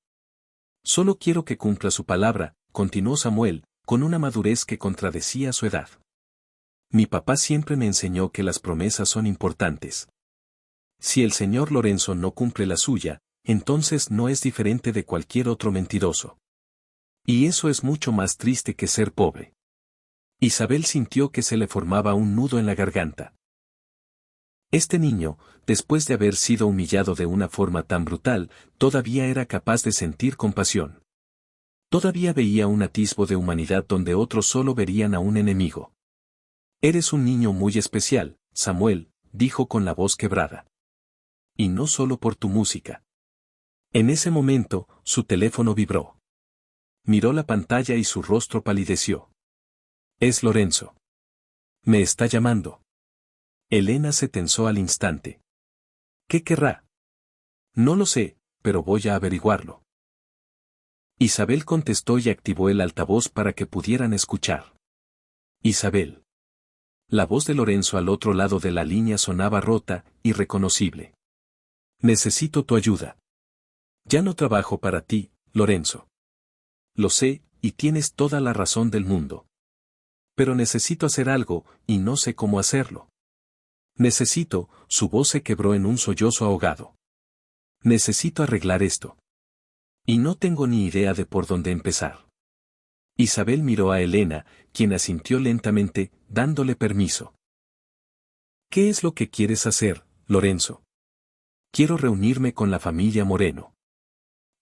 Solo quiero que cumpla su palabra, continuó Samuel, con una madurez que contradecía su edad. Mi papá siempre me enseñó que las promesas son importantes. Si el señor Lorenzo no cumple la suya, entonces no es diferente de cualquier otro mentiroso. Y eso es mucho más triste que ser pobre. Isabel sintió que se le formaba un nudo en la garganta. Este niño, después de haber sido humillado de una forma tan brutal, todavía era capaz de sentir compasión. Todavía veía un atisbo de humanidad donde otros solo verían a un enemigo. Eres un niño muy especial, Samuel, dijo con la voz quebrada. Y no solo por tu música. En ese momento, su teléfono vibró. Miró la pantalla y su rostro palideció. Es Lorenzo. Me está llamando. Elena se tensó al instante. ¿Qué querrá? No lo sé, pero voy a averiguarlo. Isabel contestó y activó el altavoz para que pudieran escuchar. Isabel. La voz de Lorenzo al otro lado de la línea sonaba rota, irreconocible. Necesito tu ayuda. Ya no trabajo para ti, Lorenzo. Lo sé, y tienes toda la razón del mundo. Pero necesito hacer algo, y no sé cómo hacerlo. Su voz se quebró en un sollozo ahogado. Necesito arreglar esto. Y no tengo ni idea de por dónde empezar. Isabel miró a Elena, quien asintió lentamente, dándole permiso. ¿Qué es lo que quieres hacer, Lorenzo? Quiero reunirme con la familia Moreno.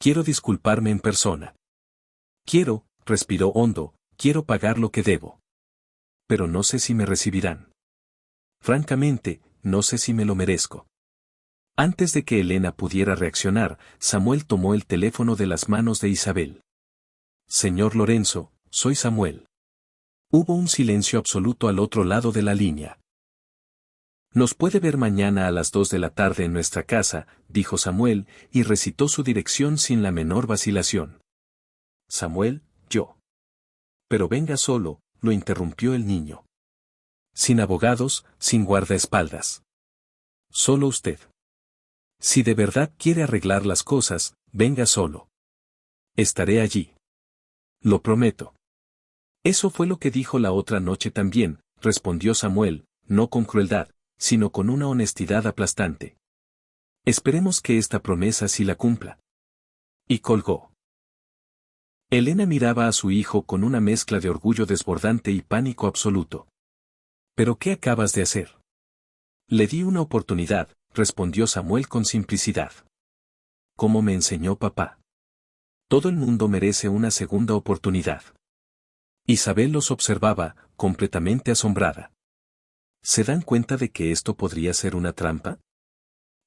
Quiero disculparme en persona. Respiró hondo, quiero pagar lo que debo. Pero no sé si me recibirán. Francamente, no sé si me lo merezco. Antes de que Elena pudiera reaccionar, Samuel tomó el teléfono de las manos de Isabel. Señor Lorenzo, soy Samuel. Hubo un silencio absoluto al otro lado de la línea. Nos puede ver mañana a las 2 de la tarde en nuestra casa, dijo Samuel, y recitó su dirección sin la menor vacilación. Samuel, yo. Pero venga solo, lo interrumpió el niño. Sin abogados, sin guardaespaldas. Solo usted. Si de verdad quiere arreglar las cosas, venga solo. Estaré allí. Lo prometo. Eso fue lo que dijo la otra noche también, respondió Samuel, no con crueldad, sino con una honestidad aplastante. Esperemos que esta promesa sí la cumpla. Y colgó. Elena miraba a su hijo con una mezcla de orgullo desbordante y pánico absoluto. ¿Pero qué acabas de hacer? Le di una oportunidad, respondió Samuel con simplicidad. ¿Cómo me enseñó papá? Todo el mundo merece una segunda oportunidad. Isabel los observaba, completamente asombrada. ¿Se dan cuenta de que esto podría ser una trampa?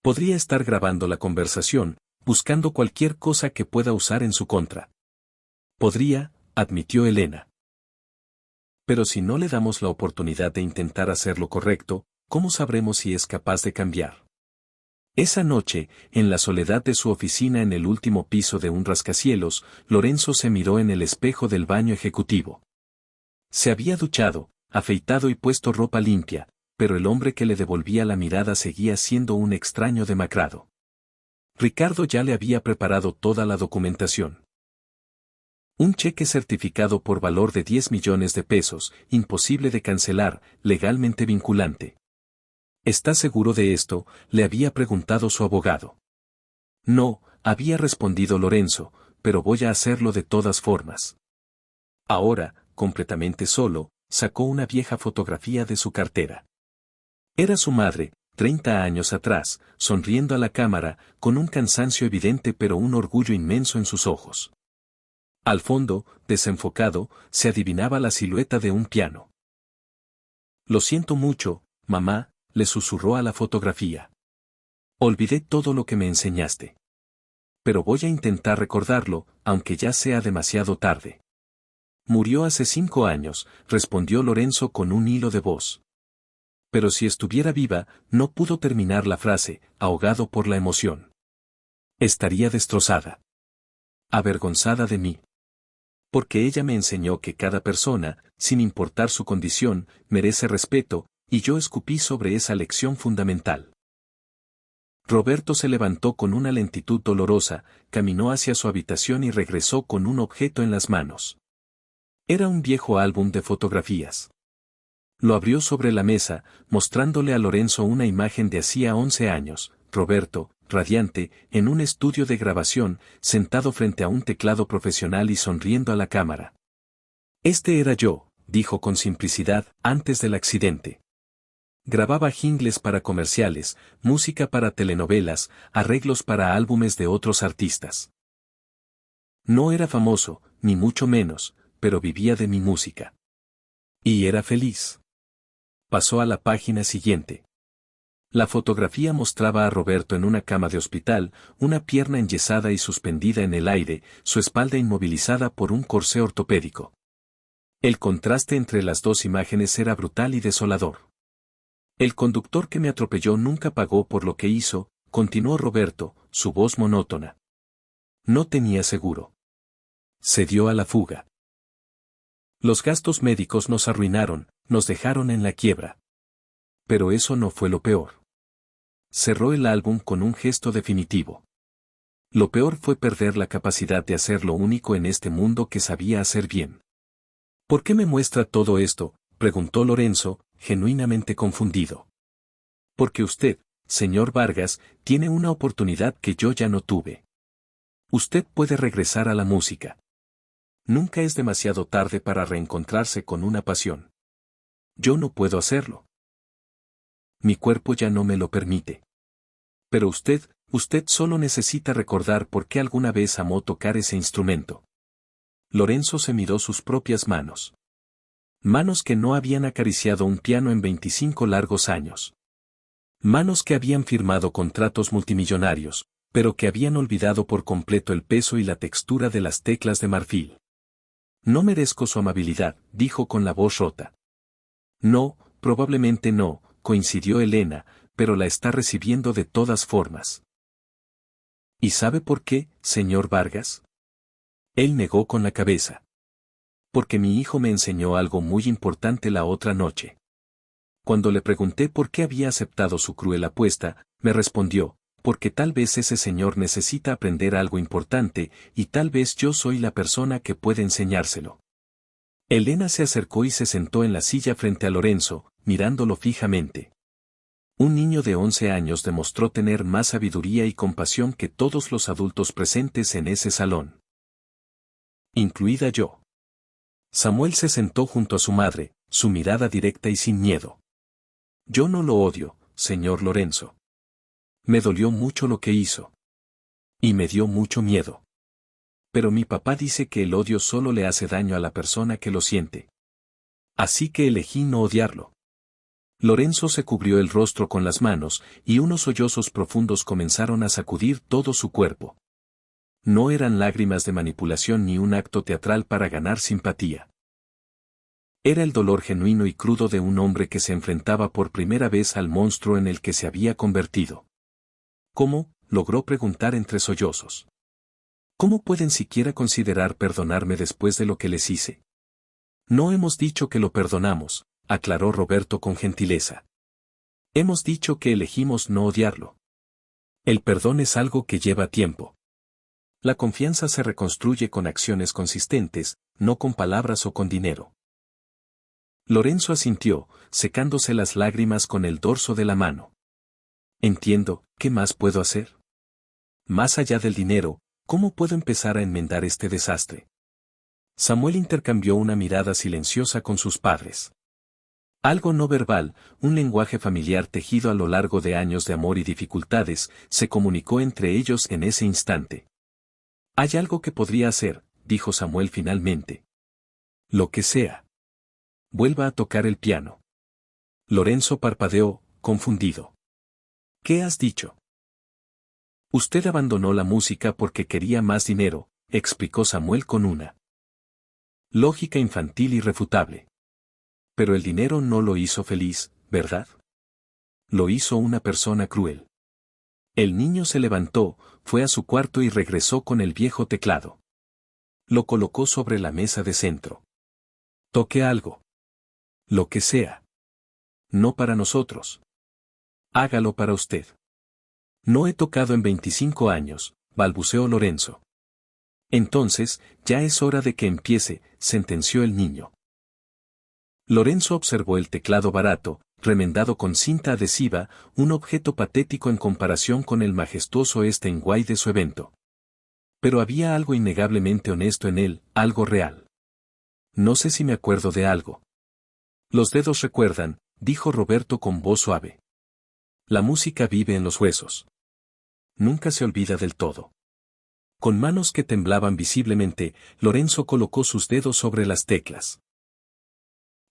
Podría estar grabando la conversación, buscando cualquier cosa que pueda usar en su contra. Podría, admitió Elena. Pero si no le damos la oportunidad de intentar hacer lo correcto, ¿cómo sabremos si es capaz de cambiar? Esa noche, en la soledad de su oficina en el último piso de un rascacielos, Lorenzo se miró en el espejo del baño ejecutivo. Se había duchado, afeitado y puesto ropa limpia, pero el hombre que le devolvía la mirada seguía siendo un extraño demacrado. Ricardo ya le había preparado toda la documentación. Un cheque certificado por valor de 10 millones de pesos, imposible de cancelar, legalmente vinculante. ¿Está seguro de esto?, le había preguntado su abogado. No, había respondido Lorenzo, pero voy a hacerlo de todas formas. Ahora, completamente solo, sacó una vieja fotografía de su cartera. Era su madre, 30 años atrás, sonriendo a la cámara, con un cansancio evidente pero un orgullo inmenso en sus ojos. Al fondo, desenfocado, se adivinaba la silueta de un piano. Lo siento mucho, mamá, le susurró a la fotografía. Olvidé todo lo que me enseñaste. Pero voy a intentar recordarlo, aunque ya sea demasiado tarde. Murió hace 5 años, respondió Lorenzo con un hilo de voz. Pero si estuviera viva, no pudo terminar la frase, ahogado por la emoción. Estaría destrozada. Avergonzada de mí. Porque ella me enseñó que cada persona, sin importar su condición, merece respeto, y yo escupí sobre esa lección fundamental. Roberto se levantó con una lentitud dolorosa, caminó hacia su habitación y regresó con un objeto en las manos. Era un viejo álbum de fotografías. Lo abrió sobre la mesa, mostrándole a Lorenzo una imagen de hacía 11 años, Roberto, radiante, en un estudio de grabación, sentado frente a un teclado profesional y sonriendo a la cámara. Este era yo, dijo con simplicidad, antes del accidente. Grababa jingles para comerciales, música para telenovelas, arreglos para álbumes de otros artistas. No era famoso, ni mucho menos, pero vivía de mi música. Y era feliz. Pasó a la página siguiente. La fotografía mostraba a Roberto en una cama de hospital, una pierna enyesada y suspendida en el aire, su espalda inmovilizada por un corsé ortopédico. El contraste entre las dos imágenes era brutal y desolador. El conductor que me atropelló nunca pagó por lo que hizo, continuó Roberto, su voz monótona. No tenía seguro. Se dio a la fuga. Los gastos médicos nos arruinaron, nos dejaron en la quiebra. Pero eso no fue lo peor. Cerró el álbum con un gesto definitivo. Lo peor fue perder la capacidad de hacer lo único en este mundo que sabía hacer bien. ¿Por qué me muestra todo esto?, preguntó Lorenzo, genuinamente confundido. Porque usted, señor Vargas, tiene una oportunidad que yo ya no tuve. Usted puede regresar a la música. Nunca es demasiado tarde para reencontrarse con una pasión. Yo no puedo hacerlo. Mi cuerpo ya no me lo permite. Pero usted solo necesita recordar por qué alguna vez amó tocar ese instrumento. Lorenzo se miró sus propias manos. Manos que no habían acariciado un piano en 25 largos años. Manos que habían firmado contratos multimillonarios, pero que habían olvidado por completo el peso y la textura de las teclas de marfil. No merezco su amabilidad, dijo con la voz rota. No, probablemente no, coincidió Elena, pero la está recibiendo de todas formas. ¿Y sabe por qué, señor Vargas? Él negó con la cabeza. Porque mi hijo me enseñó algo muy importante la otra noche. Cuando le pregunté por qué había aceptado su cruel apuesta, me respondió, porque tal vez ese señor necesita aprender algo importante, y tal vez yo soy la persona que puede enseñárselo. Elena se acercó y se sentó en la silla frente a Lorenzo, mirándolo fijamente. Un niño de 11 años demostró tener más sabiduría y compasión que todos los adultos presentes en ese salón. Incluida yo. Samuel se sentó junto a su madre, su mirada directa y sin miedo. Yo no lo odio, señor Lorenzo. Me dolió mucho lo que hizo. Y me dio mucho miedo. Pero mi papá dice que el odio solo le hace daño a la persona que lo siente. Así que elegí no odiarlo. Lorenzo se cubrió el rostro con las manos, y unos sollozos profundos comenzaron a sacudir todo su cuerpo. No eran lágrimas de manipulación ni un acto teatral para ganar simpatía. Era el dolor genuino y crudo de un hombre que se enfrentaba por primera vez al monstruo en el que se había convertido. ¿Cómo?, logró preguntar entre sollozos. ¿Cómo pueden siquiera considerar perdonarme después de lo que les hice? No hemos dicho que lo perdonamos, aclaró Roberto con gentileza. Hemos dicho que elegimos no odiarlo. El perdón es algo que lleva tiempo. La confianza se reconstruye con acciones consistentes, no con palabras o con dinero. Lorenzo asintió, secándose las lágrimas con el dorso de la mano. Entiendo, ¿qué más puedo hacer? Más allá del dinero, ¿cómo puedo empezar a enmendar este desastre? Samuel intercambió una mirada silenciosa con sus padres. Algo no verbal, un lenguaje familiar tejido a lo largo de años de amor y dificultades, se comunicó entre ellos en ese instante. Hay algo que podría hacer, dijo Samuel finalmente. Lo que sea. Vuelva a tocar el piano. Lorenzo parpadeó, confundido. ¿Qué has dicho? Usted abandonó la música porque quería más dinero, explicó Samuel con una lógica infantil irrefutable. Pero el dinero no lo hizo feliz, ¿verdad? Lo hizo una persona cruel. El niño se levantó, fue a su cuarto y regresó con el viejo teclado. Lo colocó sobre la mesa de centro. Toque algo. Lo que sea. No para nosotros. Hágalo para usted. No he tocado en 25 años, balbuceó Lorenzo. Entonces, ya es hora de que empiece, sentenció el niño. Lorenzo observó el teclado barato, remendado con cinta adhesiva, un objeto patético en comparación con el majestuoso Steinway de su evento. Pero había algo innegablemente honesto en él, algo real. No sé si me acuerdo de algo. Los dedos recuerdan, dijo Roberto con voz suave. La música vive en los huesos. Nunca se olvida del todo. Con manos que temblaban visiblemente, Lorenzo colocó sus dedos sobre las teclas.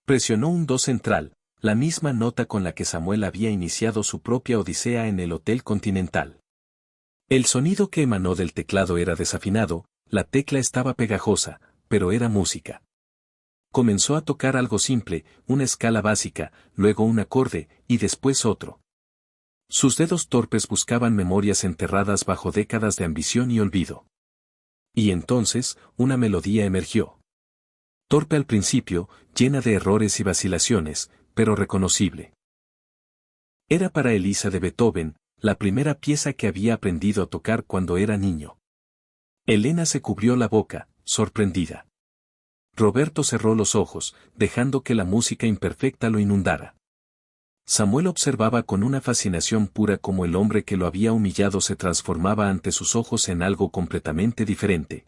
Presionó un do central, la misma nota con la que Samuel había iniciado su propia odisea en el Hotel Continental. El sonido que emanó del teclado era desafinado, la tecla estaba pegajosa, pero era música. Comenzó a tocar algo simple, una escala básica, luego un acorde, y después otro. Sus dedos torpes buscaban memorias enterradas bajo décadas de ambición y olvido. Y entonces, una melodía emergió. Torpe al principio, llena de errores y vacilaciones, pero reconocible. Era para Elisa de Beethoven, la primera pieza que había aprendido a tocar cuando era niño. Elena se cubrió la boca, sorprendida. Roberto cerró los ojos, dejando que la música imperfecta lo inundara. Samuel observaba con una fascinación pura cómo el hombre que lo había humillado se transformaba ante sus ojos en algo completamente diferente.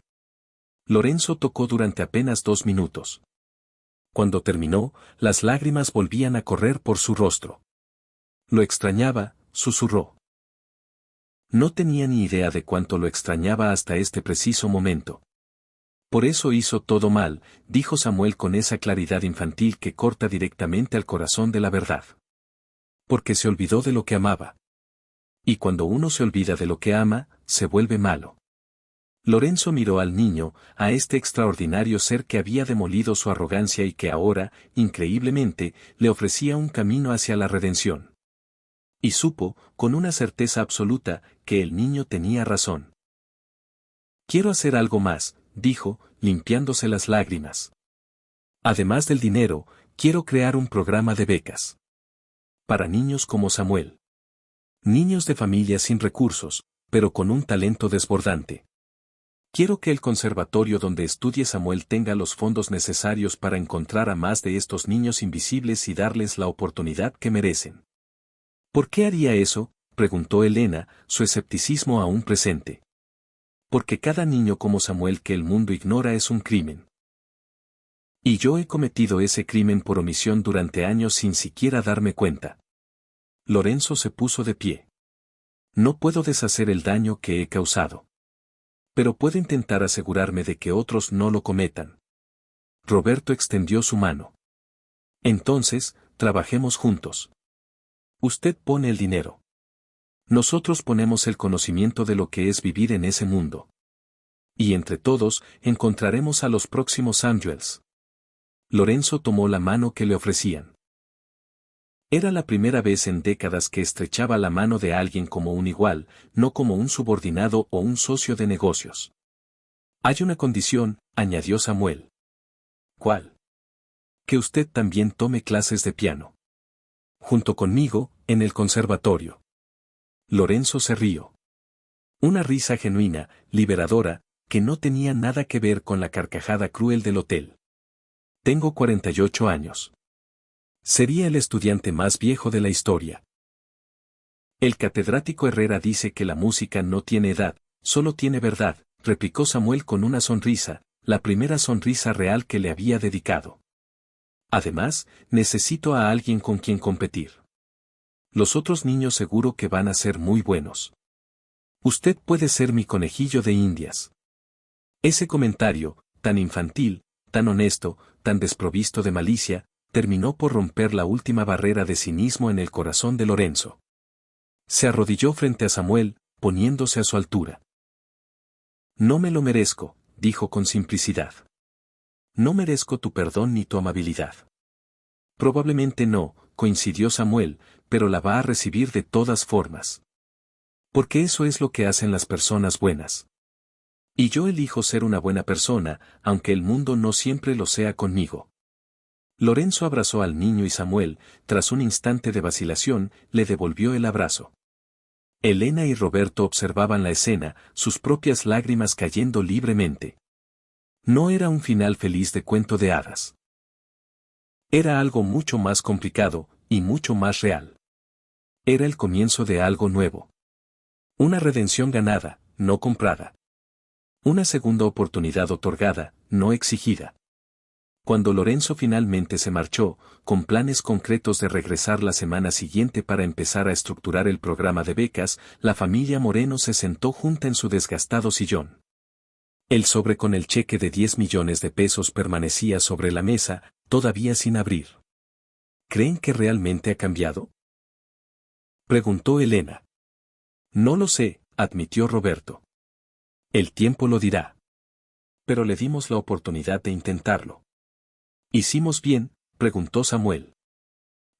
Lorenzo tocó durante apenas 2 minutos. Cuando terminó, las lágrimas volvían a correr por su rostro. Lo extrañaba, susurró. No tenía ni idea de cuánto lo extrañaba hasta este preciso momento. Por eso hizo todo mal, dijo Samuel con esa claridad infantil que corta directamente al corazón de la verdad. Porque se olvidó de lo que amaba. Y cuando uno se olvida de lo que ama, se vuelve malo. Lorenzo miró al niño, a este extraordinario ser que había demolido su arrogancia y que ahora, increíblemente, le ofrecía un camino hacia la redención. Y supo, con una certeza absoluta, que el niño tenía razón. Quiero hacer algo más, dijo, limpiándose las lágrimas. Además del dinero, quiero crear un programa de becas. Para niños como Samuel. Niños de familias sin recursos, pero con un talento desbordante. Quiero que el conservatorio donde estudie Samuel tenga los fondos necesarios para encontrar a más de estos niños invisibles y darles la oportunidad que merecen. ¿Por qué haría eso?, preguntó Elena, su escepticismo aún presente. Porque cada niño como Samuel que el mundo ignora es un crimen. Y yo he cometido ese crimen por omisión durante años sin siquiera darme cuenta. Lorenzo se puso de pie. No puedo deshacer el daño que he causado. Pero puedo intentar asegurarme de que otros no lo cometan. Roberto extendió su mano. Entonces, trabajemos juntos. Usted pone el dinero. Nosotros ponemos el conocimiento de lo que es vivir en ese mundo. Y entre todos, encontraremos a los próximos Samuels. Lorenzo tomó la mano que le ofrecían. Era la primera vez en décadas que estrechaba la mano de alguien como un igual, no como un subordinado o un socio de negocios. Hay una condición, añadió Samuel. ¿Cuál? Que usted también tome clases de piano. Junto conmigo, en el conservatorio. Lorenzo se rió. Una risa genuina, liberadora, que no tenía nada que ver con la carcajada cruel del hotel. Tengo 48 años. Sería el estudiante más viejo de la historia. El catedrático Herrera dice que la música no tiene edad, solo tiene verdad, replicó Samuel con una sonrisa, la primera sonrisa real que le había dedicado. Además, necesito a alguien con quien competir. Los otros niños seguro que van a ser muy buenos. Usted puede ser mi conejillo de Indias. Ese comentario, tan infantil, tan honesto, tan desprovisto de malicia, terminó por romper la última barrera de cinismo en el corazón de Lorenzo. Se arrodilló frente a Samuel, poniéndose a su altura. No me lo merezco, dijo con simplicidad. No merezco tu perdón ni tu amabilidad. Probablemente no, coincidió Samuel, pero la va a recibir de todas formas. Porque eso es lo que hacen las personas buenas. Y yo elijo ser una buena persona, aunque el mundo no siempre lo sea conmigo. Lorenzo abrazó al niño y Samuel, tras un instante de vacilación, le devolvió el abrazo. Elena y Roberto observaban la escena, sus propias lágrimas cayendo libremente. No era un final feliz de cuento de hadas. Era algo mucho más complicado, y mucho más real. Era el comienzo de algo nuevo. Una redención ganada, no comprada. Una segunda oportunidad otorgada, no exigida. Cuando Lorenzo finalmente se marchó, con planes concretos de regresar la semana siguiente para empezar a estructurar el programa de becas, la familia Moreno se sentó junta en su desgastado sillón. El sobre con el cheque de 10 millones de pesos permanecía sobre la mesa, todavía sin abrir. ¿Creen que realmente ha cambiado?, preguntó Elena. No lo sé, admitió Roberto. El tiempo lo dirá. Pero le dimos la oportunidad de intentarlo. ¿Hicimos bien?, preguntó Samuel.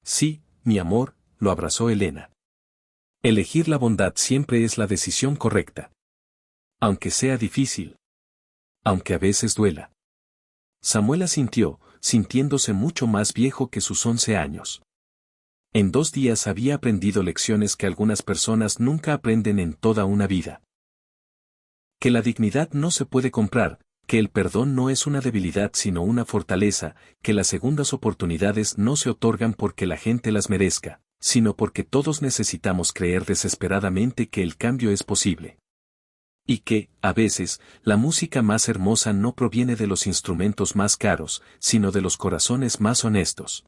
Sí, mi amor, lo abrazó Elena. Elegir la bondad siempre es la decisión correcta. Aunque sea difícil. Aunque a veces duela. Samuel asintió, sintiéndose mucho más viejo que sus 11 años. En 2 días había aprendido lecciones que algunas personas nunca aprenden en toda una vida. Que la dignidad no se puede comprar, que el perdón no es una debilidad sino una fortaleza, que las segundas oportunidades no se otorgan porque la gente las merezca, sino porque todos necesitamos creer desesperadamente que el cambio es posible. Y que, a veces, la música más hermosa no proviene de los instrumentos más caros, sino de los corazones más honestos.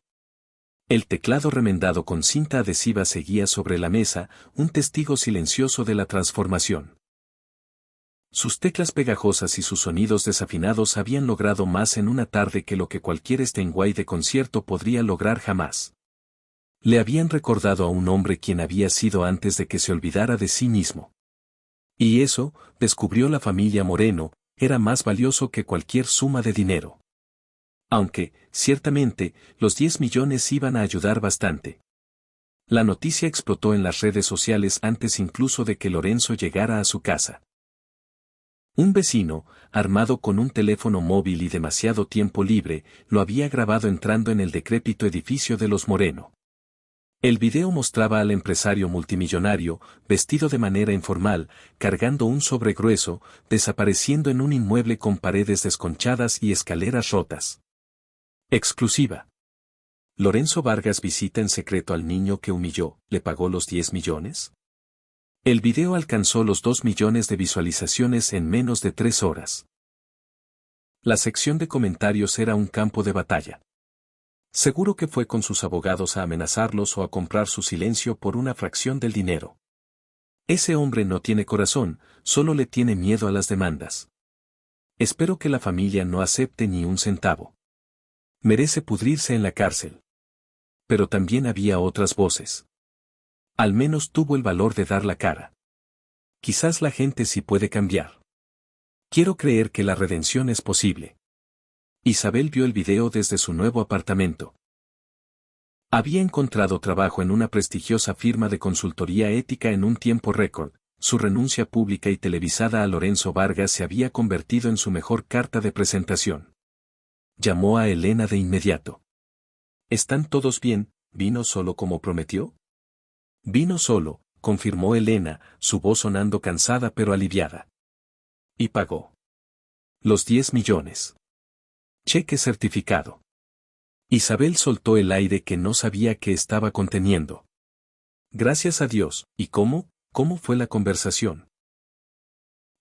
El teclado remendado con cinta adhesiva seguía sobre la mesa, un testigo silencioso de la transformación. Sus teclas pegajosas y sus sonidos desafinados habían logrado más en una tarde que lo que cualquier Steinway de concierto podría lograr jamás. Le habían recordado a un hombre quien había sido antes de que se olvidara de sí mismo. Y eso, descubrió la familia Moreno, era más valioso que cualquier suma de dinero. Aunque, ciertamente, los 10 millones iban a ayudar bastante. La noticia explotó en las redes sociales antes incluso de que Lorenzo llegara a su casa. Un vecino, armado con un teléfono móvil y demasiado tiempo libre, lo había grabado entrando en el decrépito edificio de los Moreno. El video mostraba al empresario multimillonario, vestido de manera informal, cargando un sobre grueso, desapareciendo en un inmueble con paredes desconchadas y escaleras rotas. Exclusiva. Lorenzo Vargas visita en secreto al niño que humilló, ¿le pagó los 10 millones? El video alcanzó los 2 millones de visualizaciones en menos de 3 horas. La sección de comentarios era un campo de batalla. Seguro que fue con sus abogados a amenazarlos o a comprar su silencio por una fracción del dinero. Ese hombre no tiene corazón, solo le tiene miedo a las demandas. Espero que la familia no acepte ni un centavo. Merece pudrirse en la cárcel. Pero también había otras voces. Al menos tuvo el valor de dar la cara. Quizás la gente sí puede cambiar. Quiero creer que la redención es posible. Isabel vio el video desde su nuevo apartamento. Había encontrado trabajo en una prestigiosa firma de consultoría ética en un tiempo récord. Su renuncia pública y televisada a Lorenzo Vargas se había convertido en su mejor carta de presentación. Llamó a Elena de inmediato. ¿Están todos bien? ¿Vino solo como prometió? Vino solo, confirmó Elena, su voz sonando cansada pero aliviada. Y pagó. Los 10 millones. Cheque certificado. Isabel soltó el aire que no sabía que estaba conteniendo. Gracias a Dios. ¿Y cómo? ¿Cómo fue la conversación?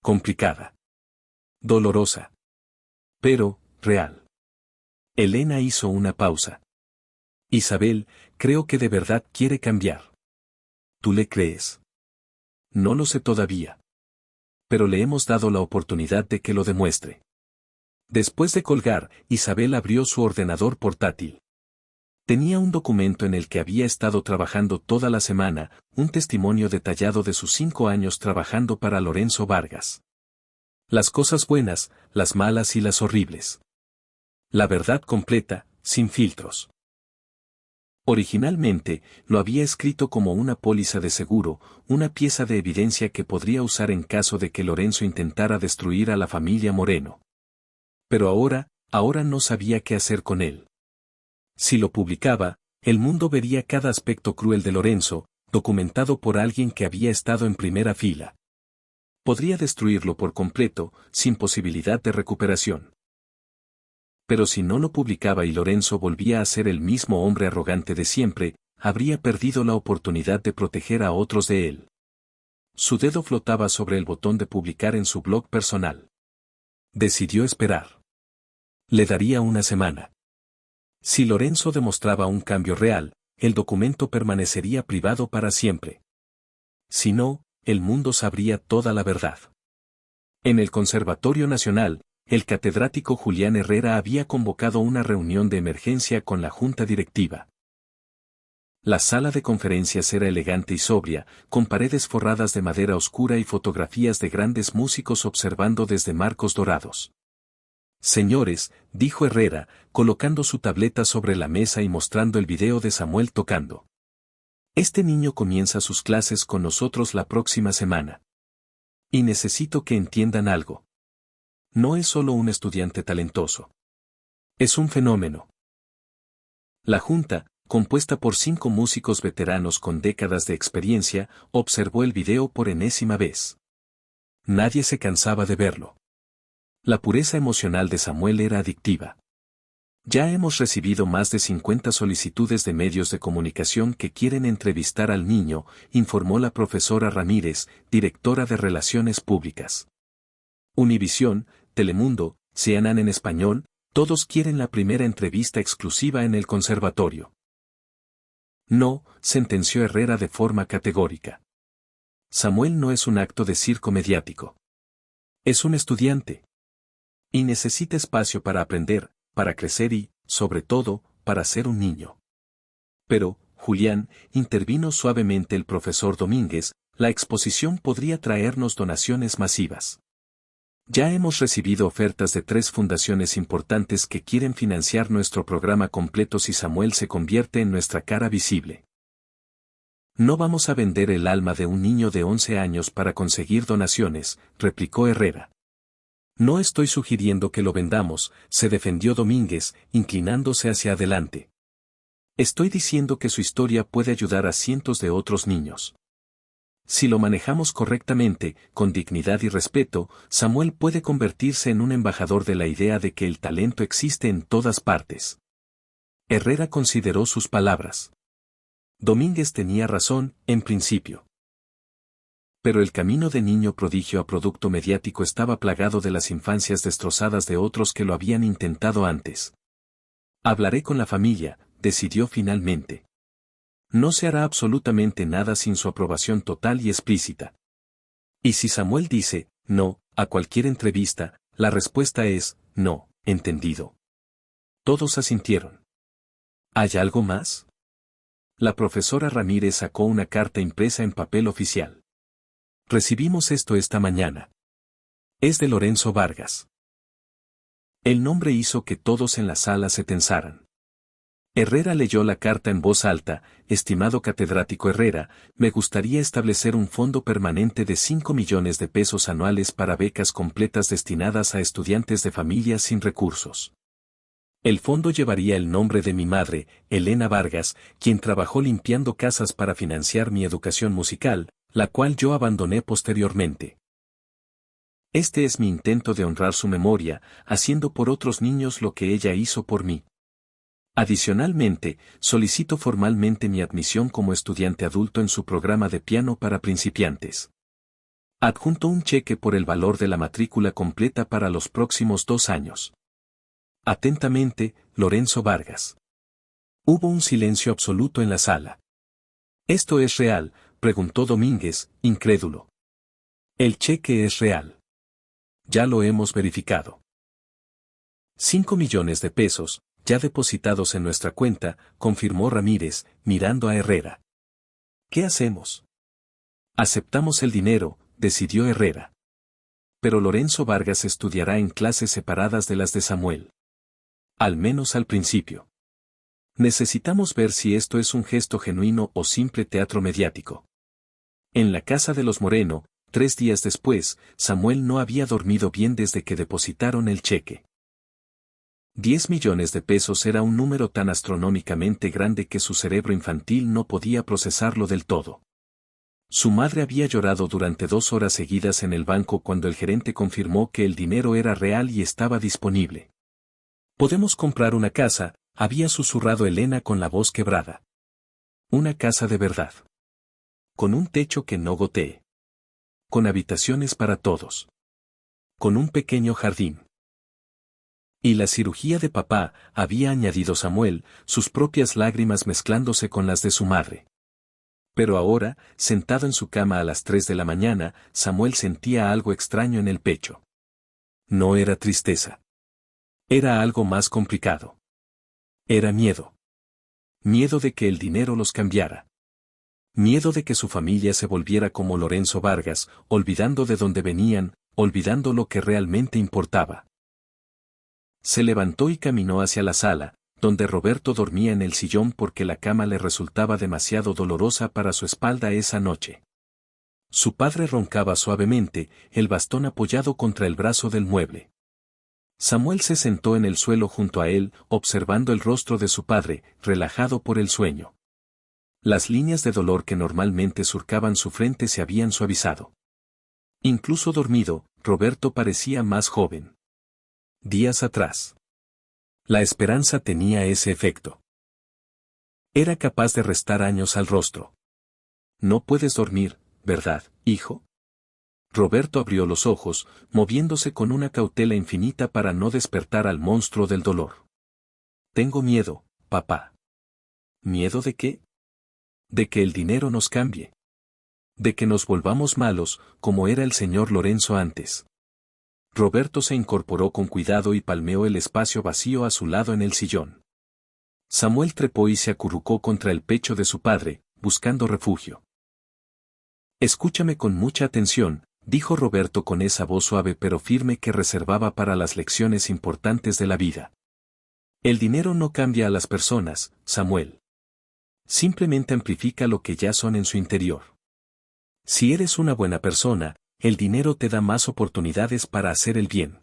Complicada. Dolorosa. Pero, real. Elena hizo una pausa. Isabel, creo que de verdad quiere cambiar. ¿Tú le crees? No lo sé todavía. Pero le hemos dado la oportunidad de que lo demuestre. Después de colgar, Isabel abrió su ordenador portátil. Tenía un documento en el que había estado trabajando toda la semana, un testimonio detallado de sus 5 años trabajando para Lorenzo Vargas. Las cosas buenas, las malas y las horribles. La verdad completa, sin filtros. Originalmente, lo había escrito como una póliza de seguro, una pieza de evidencia que podría usar en caso de que Lorenzo intentara destruir a la familia Moreno. Pero ahora no sabía qué hacer con él. Si lo publicaba, el mundo vería cada aspecto cruel de Lorenzo, documentado por alguien que había estado en primera fila. Podría destruirlo por completo, sin posibilidad de recuperación. Pero si no lo publicaba y Lorenzo volvía a ser el mismo hombre arrogante de siempre, habría perdido la oportunidad de proteger a otros de él. Su dedo flotaba sobre el botón de publicar en su blog personal. Decidió esperar. Le daría una semana. Si Lorenzo demostraba un cambio real, el documento permanecería privado para siempre. Si no, el mundo sabría toda la verdad. En el Conservatorio Nacional, el catedrático Julián Herrera había convocado una reunión de emergencia con la junta directiva. La sala de conferencias era elegante y sobria, con paredes forradas de madera oscura y fotografías de grandes músicos observando desde marcos dorados. Señores, dijo Herrera, colocando su tableta sobre la mesa y mostrando el video de Samuel tocando. Este niño comienza sus clases con nosotros la próxima semana. Y necesito que entiendan algo. No es solo un estudiante talentoso. Es un fenómeno. La junta, compuesta por 5 músicos veteranos con décadas de experiencia, observó el video por enésima vez. Nadie se cansaba de verlo. La pureza emocional de Samuel era adictiva. Ya hemos recibido más de 50 solicitudes de medios de comunicación que quieren entrevistar al niño, informó la profesora Ramírez, directora de Relaciones Públicas. Univisión, Telemundo, CNN en español, todos quieren la primera entrevista exclusiva en el conservatorio. No, sentenció Herrera de forma categórica. Samuel no es un acto de circo mediático. Es un estudiante. Y necesita espacio para aprender, para crecer y, sobre todo, para ser un niño. Pero, Julián, intervino suavemente el profesor Domínguez, la exposición podría traernos donaciones masivas. Ya hemos recibido ofertas de 3 fundaciones importantes que quieren financiar nuestro programa completo si Samuel se convierte en nuestra cara visible. No vamos a vender el alma de un niño de 11 años para conseguir donaciones, replicó Herrera. No estoy sugiriendo que lo vendamos, se defendió Domínguez, inclinándose hacia adelante. Estoy diciendo que su historia puede ayudar a cientos de otros niños. Si lo manejamos correctamente, con dignidad y respeto, Samuel puede convertirse en un embajador de la idea de que el talento existe en todas partes. Herrera consideró sus palabras. Domínguez tenía razón, en principio. Pero el camino de niño prodigio a producto mediático estaba plagado de las infancias destrozadas de otros que lo habían intentado antes. Hablaré con la familia, decidió finalmente. No se hará absolutamente nada sin su aprobación total y explícita. Y si Samuel dice, no, a cualquier entrevista, la respuesta es, no, entendido. Todos asintieron. ¿Hay algo más? La profesora Ramírez sacó una carta impresa en papel oficial. Recibimos esto esta mañana. Es de Lorenzo Vargas. El nombre hizo que todos en la sala se tensaran. Herrera leyó la carta en voz alta. Estimado catedrático Herrera, me gustaría establecer un fondo permanente de 5 millones de pesos anuales para becas completas destinadas a estudiantes de familias sin recursos. El fondo llevaría el nombre de mi madre, Elena Vargas, quien trabajó limpiando casas para financiar mi educación musical, la cual yo abandoné posteriormente. Este es mi intento de honrar su memoria, haciendo por otros niños lo que ella hizo por mí. Adicionalmente, solicito formalmente mi admisión como estudiante adulto en su programa de piano para principiantes. Adjunto un cheque por el valor de la matrícula completa para los próximos 2 años. Atentamente, Lorenzo Vargas. Hubo un silencio absoluto en la sala. ¿Esto es real?, preguntó Domínguez, incrédulo. El cheque es real. Ya lo hemos verificado. 5 millones de pesos, ya depositados en nuestra cuenta, confirmó Ramírez, mirando a Herrera. ¿Qué hacemos? Aceptamos el dinero, decidió Herrera. Pero Lorenzo Vargas estudiará en clases separadas de las de Samuel. Al menos al principio. Necesitamos ver si esto es un gesto genuino o simple teatro mediático. En la casa de los Moreno, 3 días después, Samuel no había dormido bien desde que depositaron el cheque. 10 millones de pesos era un número tan astronómicamente grande que su cerebro infantil no podía procesarlo del todo. Su madre había llorado durante 2 horas seguidas en el banco cuando el gerente confirmó que el dinero era real y estaba disponible. «Podemos comprar una casa», había susurrado Elena con la voz quebrada. «Una casa de verdad. Con un techo que no gotee. Con habitaciones para todos. Con un pequeño jardín». Y la cirugía de papá, había añadido Samuel, sus propias lágrimas mezclándose con las de su madre. Pero ahora, sentado en su cama a las 3 de la mañana, Samuel sentía algo extraño en el pecho. No era tristeza. Era algo más complicado. Era miedo. Miedo de que el dinero los cambiara. Miedo de que su familia se volviera como Lorenzo Vargas, olvidando de dónde venían, olvidando lo que realmente importaba. Se levantó y caminó hacia la sala, donde Roberto dormía en el sillón porque la cama le resultaba demasiado dolorosa para su espalda esa noche. Su padre roncaba suavemente, el bastón apoyado contra el brazo del mueble. Samuel se sentó en el suelo junto a él, observando el rostro de su padre, relajado por el sueño. Las líneas de dolor que normalmente surcaban su frente se habían suavizado. Incluso dormido, Roberto parecía más joven. Días atrás. La esperanza tenía ese efecto. Era capaz de restar años al rostro. No puedes dormir, ¿verdad, hijo? Roberto abrió los ojos, moviéndose con una cautela infinita para no despertar al monstruo del dolor. Tengo miedo, papá. ¿Miedo de qué? De que el dinero nos cambie. De que nos volvamos malos, como era el señor Lorenzo antes. Roberto se incorporó con cuidado y palmeó el espacio vacío a su lado en el sillón. Samuel trepó y se acurrucó contra el pecho de su padre, buscando refugio. Escúchame con mucha atención, dijo Roberto con esa voz suave pero firme que reservaba para las lecciones importantes de la vida. El dinero no cambia a las personas, Samuel. Simplemente amplifica lo que ya son en su interior. Si eres una buena persona, el dinero te da más oportunidades para hacer el bien.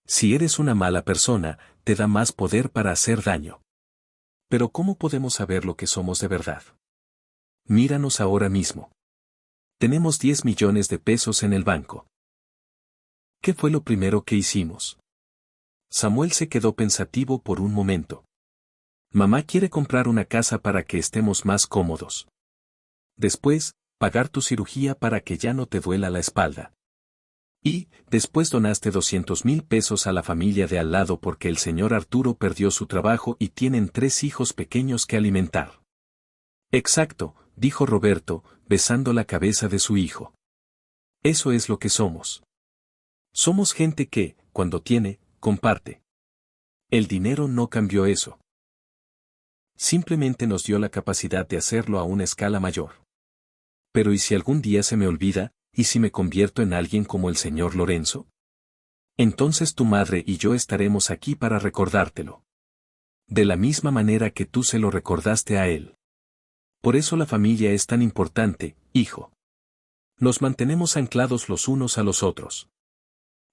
Si eres una mala persona, te da más poder para hacer daño. Pero ¿cómo podemos saber lo que somos de verdad? Míranos ahora mismo. Tenemos 10 millones de pesos en el banco. ¿Qué fue lo primero que hicimos? Samuel se quedó pensativo por un momento. Mamá quiere comprar una casa para que estemos más cómodos. Después, pagar tu cirugía para que ya no te duela la espalda. Y, después donaste 200,000 pesos a la familia de al lado porque el señor Arturo perdió su trabajo y tienen 3 hijos pequeños que alimentar. Exacto, dijo Roberto, besando la cabeza de su hijo. Eso es lo que somos. Somos gente que, cuando tiene, comparte. El dinero no cambió eso. Simplemente nos dio la capacidad de hacerlo a una escala mayor. Pero ¿y si algún día se me olvida, y si me convierto en alguien como el señor Lorenzo? Entonces tu madre y yo estaremos aquí para recordártelo. De la misma manera que tú se lo recordaste a él. Por eso la familia es tan importante, hijo. Nos mantenemos anclados los unos a los otros.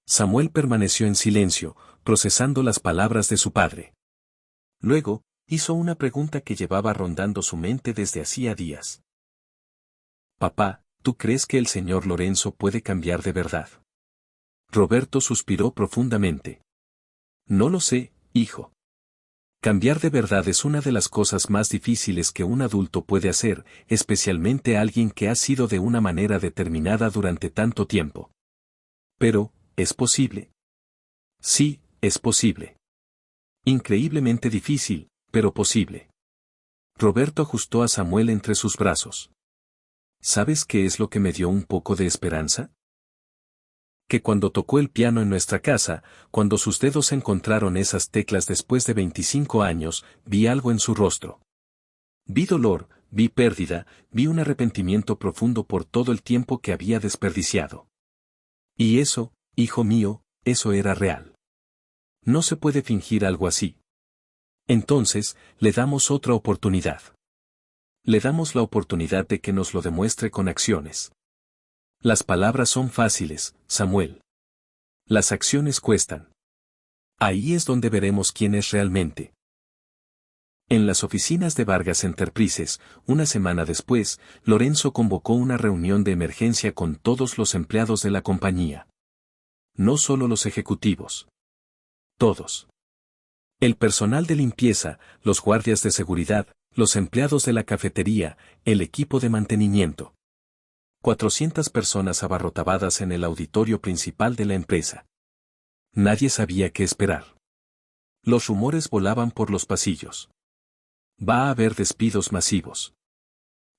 Samuel permaneció en silencio, procesando las palabras de su padre. Luego, hizo una pregunta que llevaba rondando su mente desde hacía días. Papá, ¿tú crees que el señor Lorenzo puede cambiar de verdad? Roberto suspiró profundamente. No lo sé, hijo. Cambiar de verdad es una de las cosas más difíciles que un adulto puede hacer, especialmente alguien que ha sido de una manera determinada durante tanto tiempo. Pero, ¿es posible? Sí, es posible. Increíblemente difícil, pero posible. Roberto ajustó a Samuel entre sus brazos. ¿Sabes qué es lo que me dio un poco de esperanza? Que cuando tocó el piano en nuestra casa, cuando sus dedos encontraron esas teclas después de 25 años, vi algo en su rostro. Vi dolor, vi pérdida, vi un arrepentimiento profundo por todo el tiempo que había desperdiciado. Y eso, hijo mío, eso era real. No se puede fingir algo así. Entonces, le damos otra oportunidad. Le damos la oportunidad de que nos lo demuestre con acciones. Las palabras son fáciles, Samuel. Las acciones cuestan. Ahí es donde veremos quién es realmente. En las oficinas de Vargas Enterprises, una semana después, Lorenzo convocó una reunión de emergencia con todos los empleados de la compañía. No solo los ejecutivos. Todos. El personal de limpieza, los guardias de seguridad, los empleados de la cafetería, el equipo de mantenimiento. 400 personas abarrotadas en el auditorio principal de la empresa. Nadie sabía qué esperar. Los rumores volaban por los pasillos. Va a haber despidos masivos.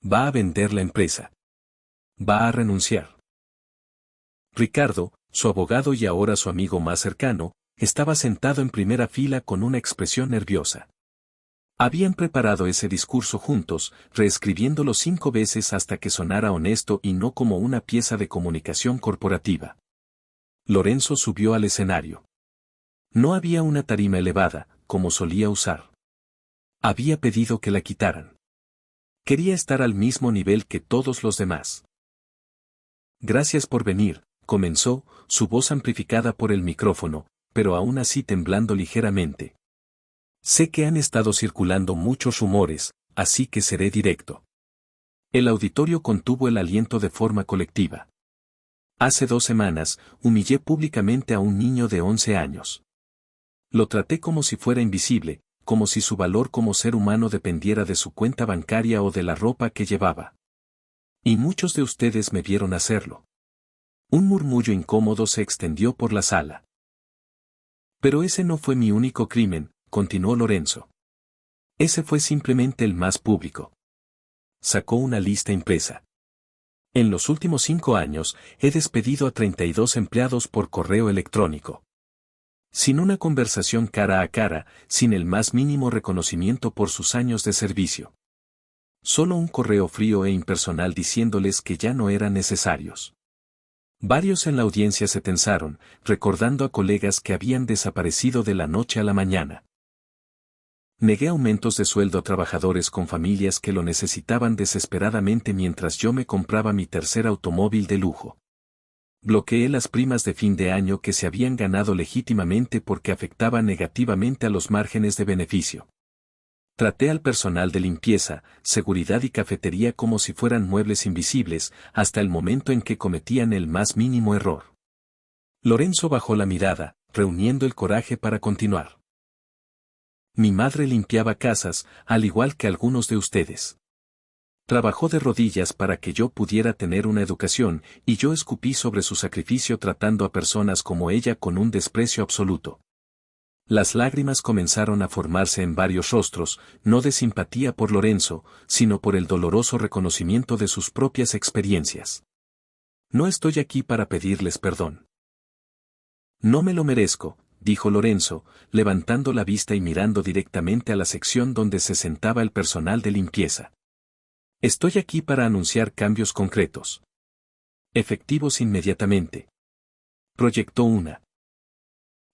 Va a vender la empresa. Va a renunciar. Ricardo, su abogado y ahora su amigo más cercano, estaba sentado en primera fila con una expresión nerviosa. Habían preparado ese discurso juntos, reescribiéndolo 5 veces hasta que sonara honesto y no como una pieza de comunicación corporativa. Lorenzo subió al escenario. No había una tarima elevada, como solía usar. Había pedido que la quitaran. Quería estar al mismo nivel que todos los demás. Gracias por venir, comenzó, su voz amplificada por el micrófono, pero aún así temblando ligeramente. Sé que han estado circulando muchos rumores, así que seré directo. El auditorio contuvo el aliento de forma colectiva. Hace 2 semanas, humillé públicamente a un niño de 11 años. Lo traté como si fuera invisible, como si su valor como ser humano dependiera de su cuenta bancaria o de la ropa que llevaba. Y muchos de ustedes me vieron hacerlo. Un murmullo incómodo se extendió por la sala. Pero ese no fue mi único crimen, continuó Lorenzo. Ese fue simplemente el más público. Sacó una lista impresa. En los últimos 5 años, he despedido a 32 empleados por correo electrónico. Sin una conversación cara a cara, sin el más mínimo reconocimiento por sus años de servicio. Solo un correo frío e impersonal diciéndoles que ya no eran necesarios. Varios en la audiencia se tensaron, recordando a colegas que habían desaparecido de la noche a la mañana. Negué aumentos de sueldo a trabajadores con familias que lo necesitaban desesperadamente mientras yo me compraba mi tercer automóvil de lujo. Bloqueé las primas de fin de año que se habían ganado legítimamente porque afectaban negativamente a los márgenes de beneficio. Traté al personal de limpieza, seguridad y cafetería como si fueran muebles invisibles, hasta el momento en que cometían el más mínimo error. Lorenzo bajó la mirada, reuniendo el coraje para continuar. Mi madre limpiaba casas, al igual que algunos de ustedes. Trabajó de rodillas para que yo pudiera tener una educación, y yo escupí sobre su sacrificio tratando a personas como ella con un desprecio absoluto. Las lágrimas comenzaron a formarse en varios rostros, no de simpatía por Lorenzo, sino por el doloroso reconocimiento de sus propias experiencias. No estoy aquí para pedirles perdón. No me lo merezco, dijo Lorenzo, levantando la vista y mirando directamente a la sección donde se sentaba el personal de limpieza. Estoy aquí para anunciar cambios concretos. Efectivos inmediatamente. Proyectó una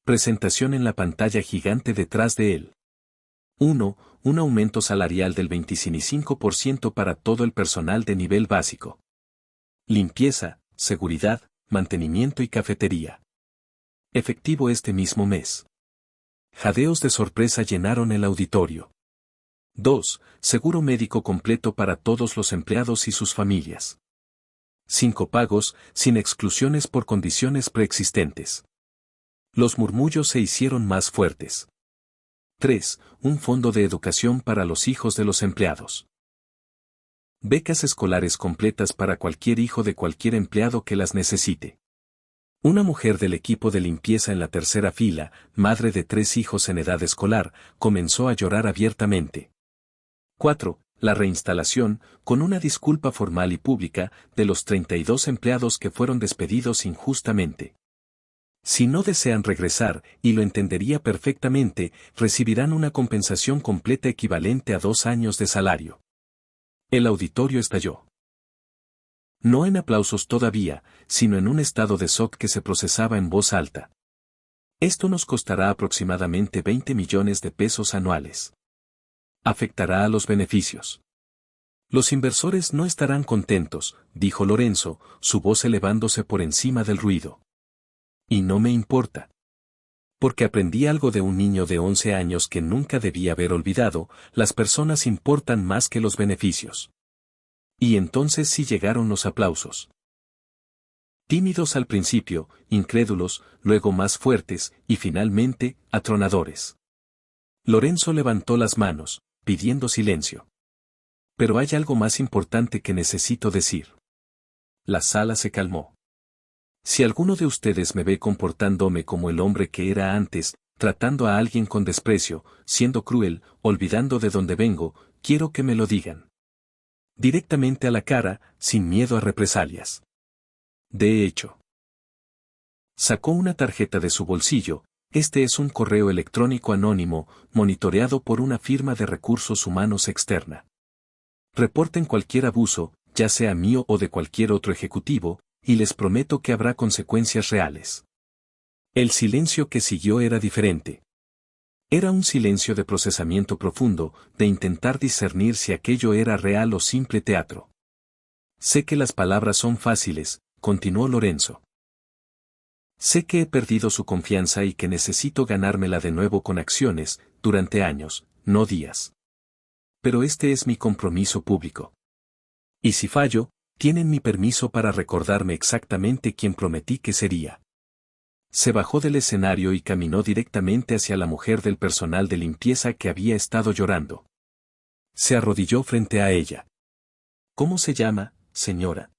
presentación en la pantalla gigante detrás de él. 1. Un aumento salarial del 25% para todo el personal de nivel básico. Limpieza, seguridad, mantenimiento y cafetería. Efectivo este mismo mes. Jadeos de sorpresa llenaron el auditorio. 2. Seguro médico completo para todos los empleados y sus familias. 5 pagos, sin exclusiones por condiciones preexistentes. Los murmullos se hicieron más fuertes. 3. Un fondo de educación para los hijos de los empleados. Becas escolares completas para cualquier hijo de cualquier empleado que las necesite. Una mujer del equipo de limpieza en la tercera fila, madre de 3 hijos en edad escolar, comenzó a llorar abiertamente. 4. La reinstalación, con una disculpa formal y pública, de los 32 empleados que fueron despedidos injustamente. Si no desean regresar, y lo entendería perfectamente, recibirán una compensación completa equivalente a 2 años de salario. El auditorio estalló. No en aplausos todavía, sino en un estado de shock que se procesaba en voz alta. Esto nos costará aproximadamente 20 millones de pesos anuales. Afectará a los beneficios. Los inversores no estarán contentos, dijo Lorenzo, su voz elevándose por encima del ruido. Y no me importa. Porque aprendí algo de un niño de 11 años que nunca debía haber olvidado, las personas importan más que los beneficios. Y entonces sí llegaron los aplausos. Tímidos al principio, incrédulos, luego más fuertes, y finalmente, atronadores. Lorenzo levantó las manos, pidiendo silencio. Pero hay algo más importante que necesito decir. La sala se calmó. Si alguno de ustedes me ve comportándome como el hombre que era antes, tratando a alguien con desprecio, siendo cruel, olvidando de dónde vengo, quiero que me lo digan. Directamente a la cara, sin miedo a represalias. De hecho, sacó una tarjeta de su bolsillo. Este es un correo electrónico anónimo, monitoreado por una firma de recursos humanos externa. Reporten cualquier abuso, ya sea mío o de cualquier otro ejecutivo, y les prometo que habrá consecuencias reales. El silencio que siguió era diferente. Era un silencio de procesamiento profundo, de intentar discernir si aquello era real o simple teatro. Sé que las palabras son fáciles, continuó Lorenzo. Sé que he perdido su confianza y que necesito ganármela de nuevo con acciones, durante años, no días. Pero este es mi compromiso público. Y si fallo, tienen mi permiso para recordarme exactamente quién prometí que sería. Se bajó del escenario y caminó directamente hacia la mujer del personal de limpieza que había estado llorando. Se arrodilló frente a ella. ¿Cómo se llama, señora?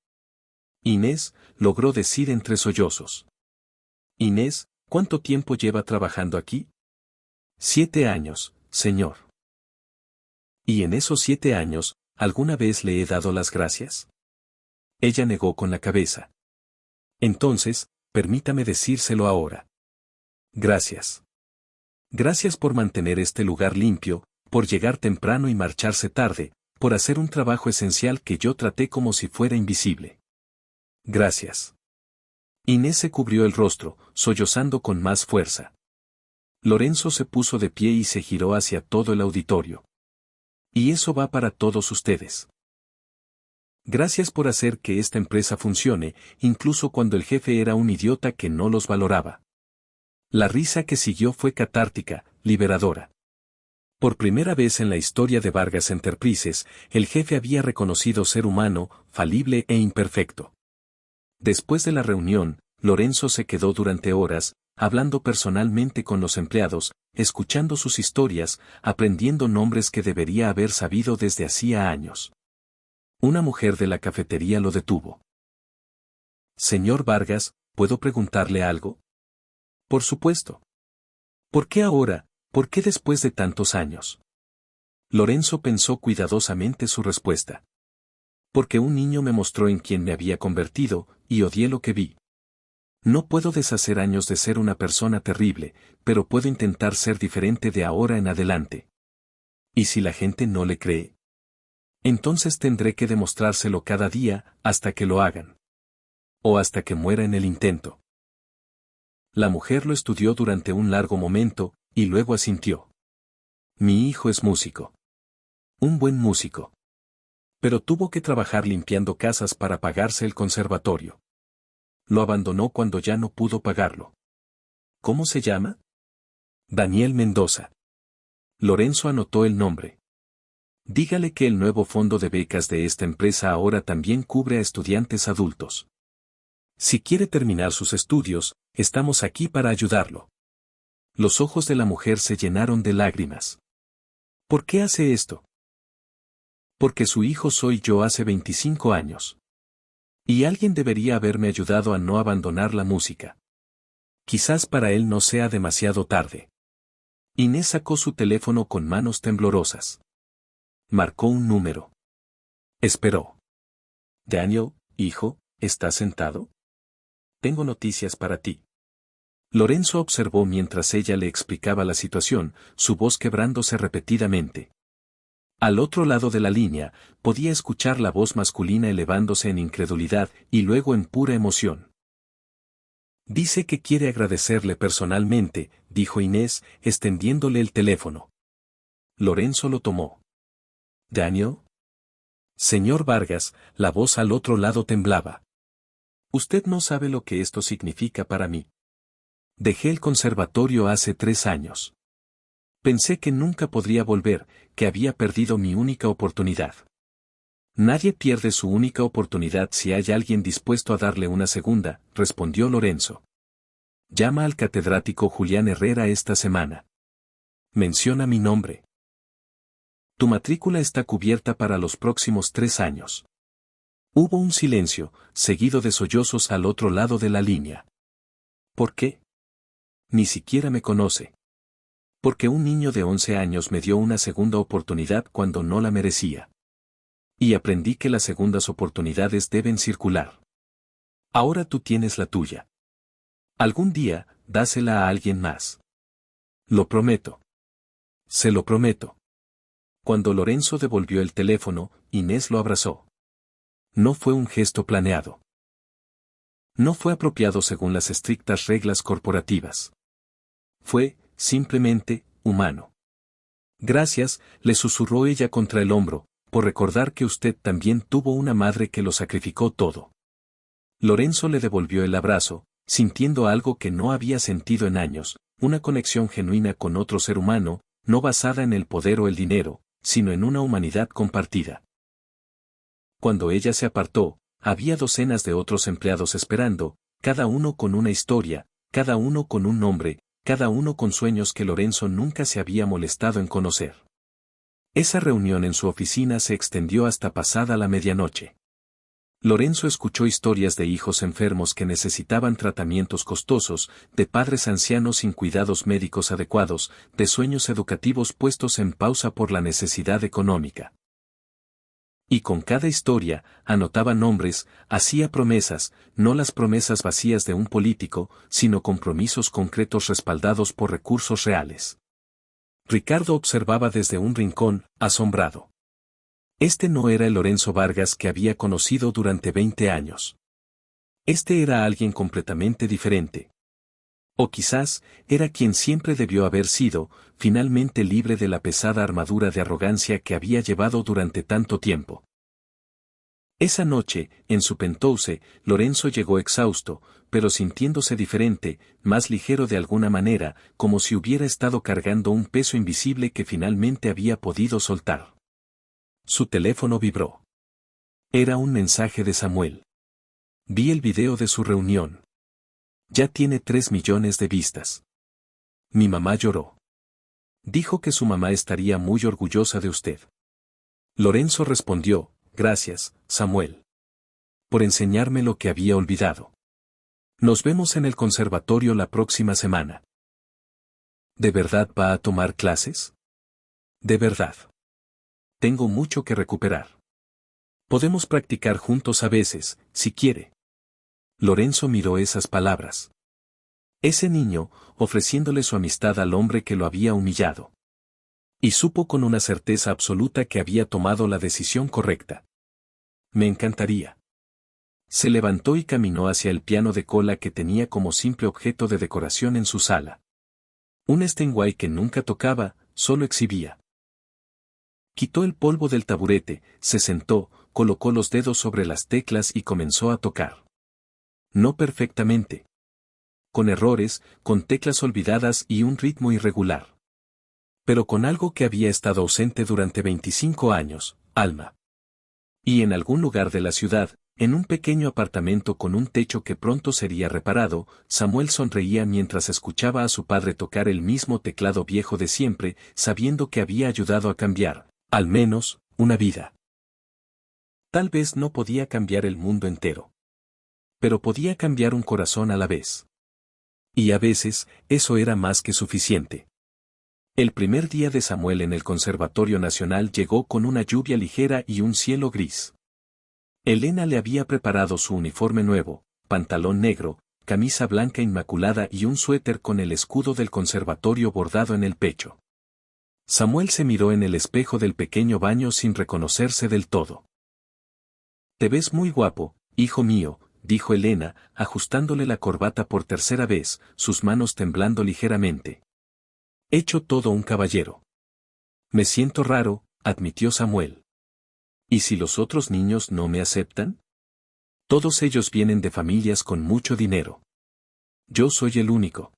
Inés, logró decir entre sollozos. Inés, ¿cuánto tiempo lleva trabajando aquí? 7 años, señor. ¿Y en esos 7 años, alguna vez le he dado las gracias? Ella negó con la cabeza. Entonces, permítame decírselo ahora. Gracias. Gracias por mantener este lugar limpio, por llegar temprano y marcharse tarde, por hacer un trabajo esencial que yo traté como si fuera invisible. Gracias. Inés se cubrió el rostro, sollozando con más fuerza. Lorenzo se puso de pie y se giró hacia todo el auditorio. Y eso va para todos ustedes. Gracias por hacer que esta empresa funcione, incluso cuando el jefe era un idiota que no los valoraba. La risa que siguió fue catártica, liberadora. Por primera vez en la historia de Vargas Enterprises, el jefe había reconocido ser humano, falible e imperfecto. Después de la reunión, Lorenzo se quedó durante horas, hablando personalmente con los empleados, escuchando sus historias, aprendiendo nombres que debería haber sabido desde hacía años. Una mujer de la cafetería lo detuvo. Señor Vargas, ¿puedo preguntarle algo? Por supuesto. ¿Por qué ahora? ¿Por qué después de tantos años? Lorenzo pensó cuidadosamente su respuesta. Porque un niño me mostró en quién me había convertido, y odié lo que vi. No puedo deshacer años de ser una persona terrible, pero puedo intentar ser diferente de ahora en adelante. ¿Y si la gente no le cree? Entonces tendré que demostrárselo cada día, hasta que lo hagan. O hasta que muera en el intento. La mujer lo estudió durante un largo momento, y luego asintió. Mi hijo es músico. Un buen músico. Pero tuvo que trabajar limpiando casas para pagarse el conservatorio. Lo abandonó cuando ya no pudo pagarlo. ¿Cómo se llama? Daniel Mendoza. Lorenzo anotó el nombre. Dígale que el nuevo fondo de becas de esta empresa ahora también cubre a estudiantes adultos. Si quiere terminar sus estudios, estamos aquí para ayudarlo. Los ojos de la mujer se llenaron de lágrimas. ¿Por qué hace esto? Porque su hijo soy yo hace 25 años. Y alguien debería haberme ayudado a no abandonar la música. Quizás para él no sea demasiado tarde. Inés sacó su teléfono con manos temblorosas. Marcó un número. Esperó. Daniel, hijo, ¿estás sentado? Tengo noticias para ti. Lorenzo observó mientras ella le explicaba la situación, su voz quebrándose repetidamente. Al otro lado de la línea, podía escuchar la voz masculina elevándose en incredulidad y luego en pura emoción. Dice que quiere agradecerle personalmente, dijo Inés, extendiéndole el teléfono. Lorenzo lo tomó. ¿Daniel? Señor Vargas, la voz al otro lado temblaba. Usted no sabe lo que esto significa para mí. Dejé el conservatorio hace 3 años. Pensé que nunca podría volver, que había perdido mi única oportunidad. Nadie pierde su única oportunidad si hay alguien dispuesto a darle una segunda, respondió Lorenzo. Llama al catedrático Julián Herrera esta semana. Menciona mi nombre. Tu matrícula está cubierta para los próximos 3 años. Hubo un silencio, seguido de sollozos al otro lado de la línea. ¿Por qué? Ni siquiera me conoce. Porque un niño de 11 años me dio una segunda oportunidad cuando no la merecía. Y aprendí que las segundas oportunidades deben circular. Ahora tú tienes la tuya. Algún día, dásela a alguien más. Lo prometo. Se lo prometo. Cuando Lorenzo devolvió el teléfono, Inés lo abrazó. No fue un gesto planeado. No fue apropiado según las estrictas reglas corporativas. Fue, simplemente, humano. Gracias, le susurró ella contra el hombro, por recordar que usted también tuvo una madre que lo sacrificó todo. Lorenzo le devolvió el abrazo, sintiendo algo que no había sentido en años, una conexión genuina con otro ser humano, no basada en el poder o el dinero, sino en una humanidad compartida. Cuando ella se apartó, había docenas de otros empleados esperando, cada uno con una historia, cada uno con un nombre, cada uno con sueños que Lorenzo nunca se había molestado en conocer. Esa reunión en su oficina se extendió hasta pasada la medianoche. Lorenzo escuchó historias de hijos enfermos que necesitaban tratamientos costosos, de padres ancianos sin cuidados médicos adecuados, de sueños educativos puestos en pausa por la necesidad económica. Y con cada historia, anotaba nombres, hacía promesas, no las promesas vacías de un político, sino compromisos concretos respaldados por recursos reales. Ricardo observaba desde un rincón, asombrado. Este no era el Lorenzo Vargas que había conocido durante 20 años. Este era alguien completamente diferente. O quizás, era quien siempre debió haber sido, finalmente libre de la pesada armadura de arrogancia que había llevado durante tanto tiempo. Esa noche, en su penthouse, Lorenzo llegó exhausto, pero sintiéndose diferente, más ligero de alguna manera, como si hubiera estado cargando un peso invisible que finalmente había podido soltar. Su teléfono vibró. Era un mensaje de Samuel. Vi el video de su reunión. Ya tiene 3 millones de vistas. Mi mamá lloró. Dijo que su mamá estaría muy orgullosa de usted. Lorenzo respondió, gracias, Samuel. Por enseñarme lo que había olvidado. Nos vemos en el conservatorio la próxima semana. ¿De verdad va a tomar clases? De verdad. Tengo mucho que recuperar. Podemos practicar juntos a veces, si quiere. Lorenzo miró esas palabras. Ese niño, ofreciéndole su amistad al hombre que lo había humillado. Y supo con una certeza absoluta que había tomado la decisión correcta. Me encantaría. Se levantó y caminó hacia el piano de cola que tenía como simple objeto de decoración en su sala. Un Steinway que nunca tocaba, solo exhibía. Quitó el polvo del taburete, se sentó, colocó los dedos sobre las teclas y comenzó a tocar. No perfectamente. Con errores, con teclas olvidadas y un ritmo irregular. Pero con algo que había estado ausente durante 25 años, alma. Y en algún lugar de la ciudad, en un pequeño apartamento con un techo que pronto sería reparado, Samuel sonreía mientras escuchaba a su padre tocar el mismo teclado viejo de siempre, sabiendo que había ayudado a cambiar, al menos, una vida. Tal vez no podía cambiar el mundo entero. Pero podía cambiar un corazón a la vez. Y a veces, eso era más que suficiente. El primer día de Samuel en el Conservatorio Nacional llegó con una lluvia ligera y un cielo gris. Elena le había preparado su uniforme nuevo, pantalón negro, camisa blanca inmaculada y un suéter con el escudo del conservatorio bordado en el pecho. Samuel se miró en el espejo del pequeño baño sin reconocerse del todo. Te ves muy guapo, hijo mío, dijo Elena, ajustándole la corbata por tercera vez, sus manos temblando ligeramente. Hecho todo un caballero. Me siento raro, admitió Samuel. ¿Y si los otros niños no me aceptan? Todos ellos vienen de familias con mucho dinero. Yo soy el único.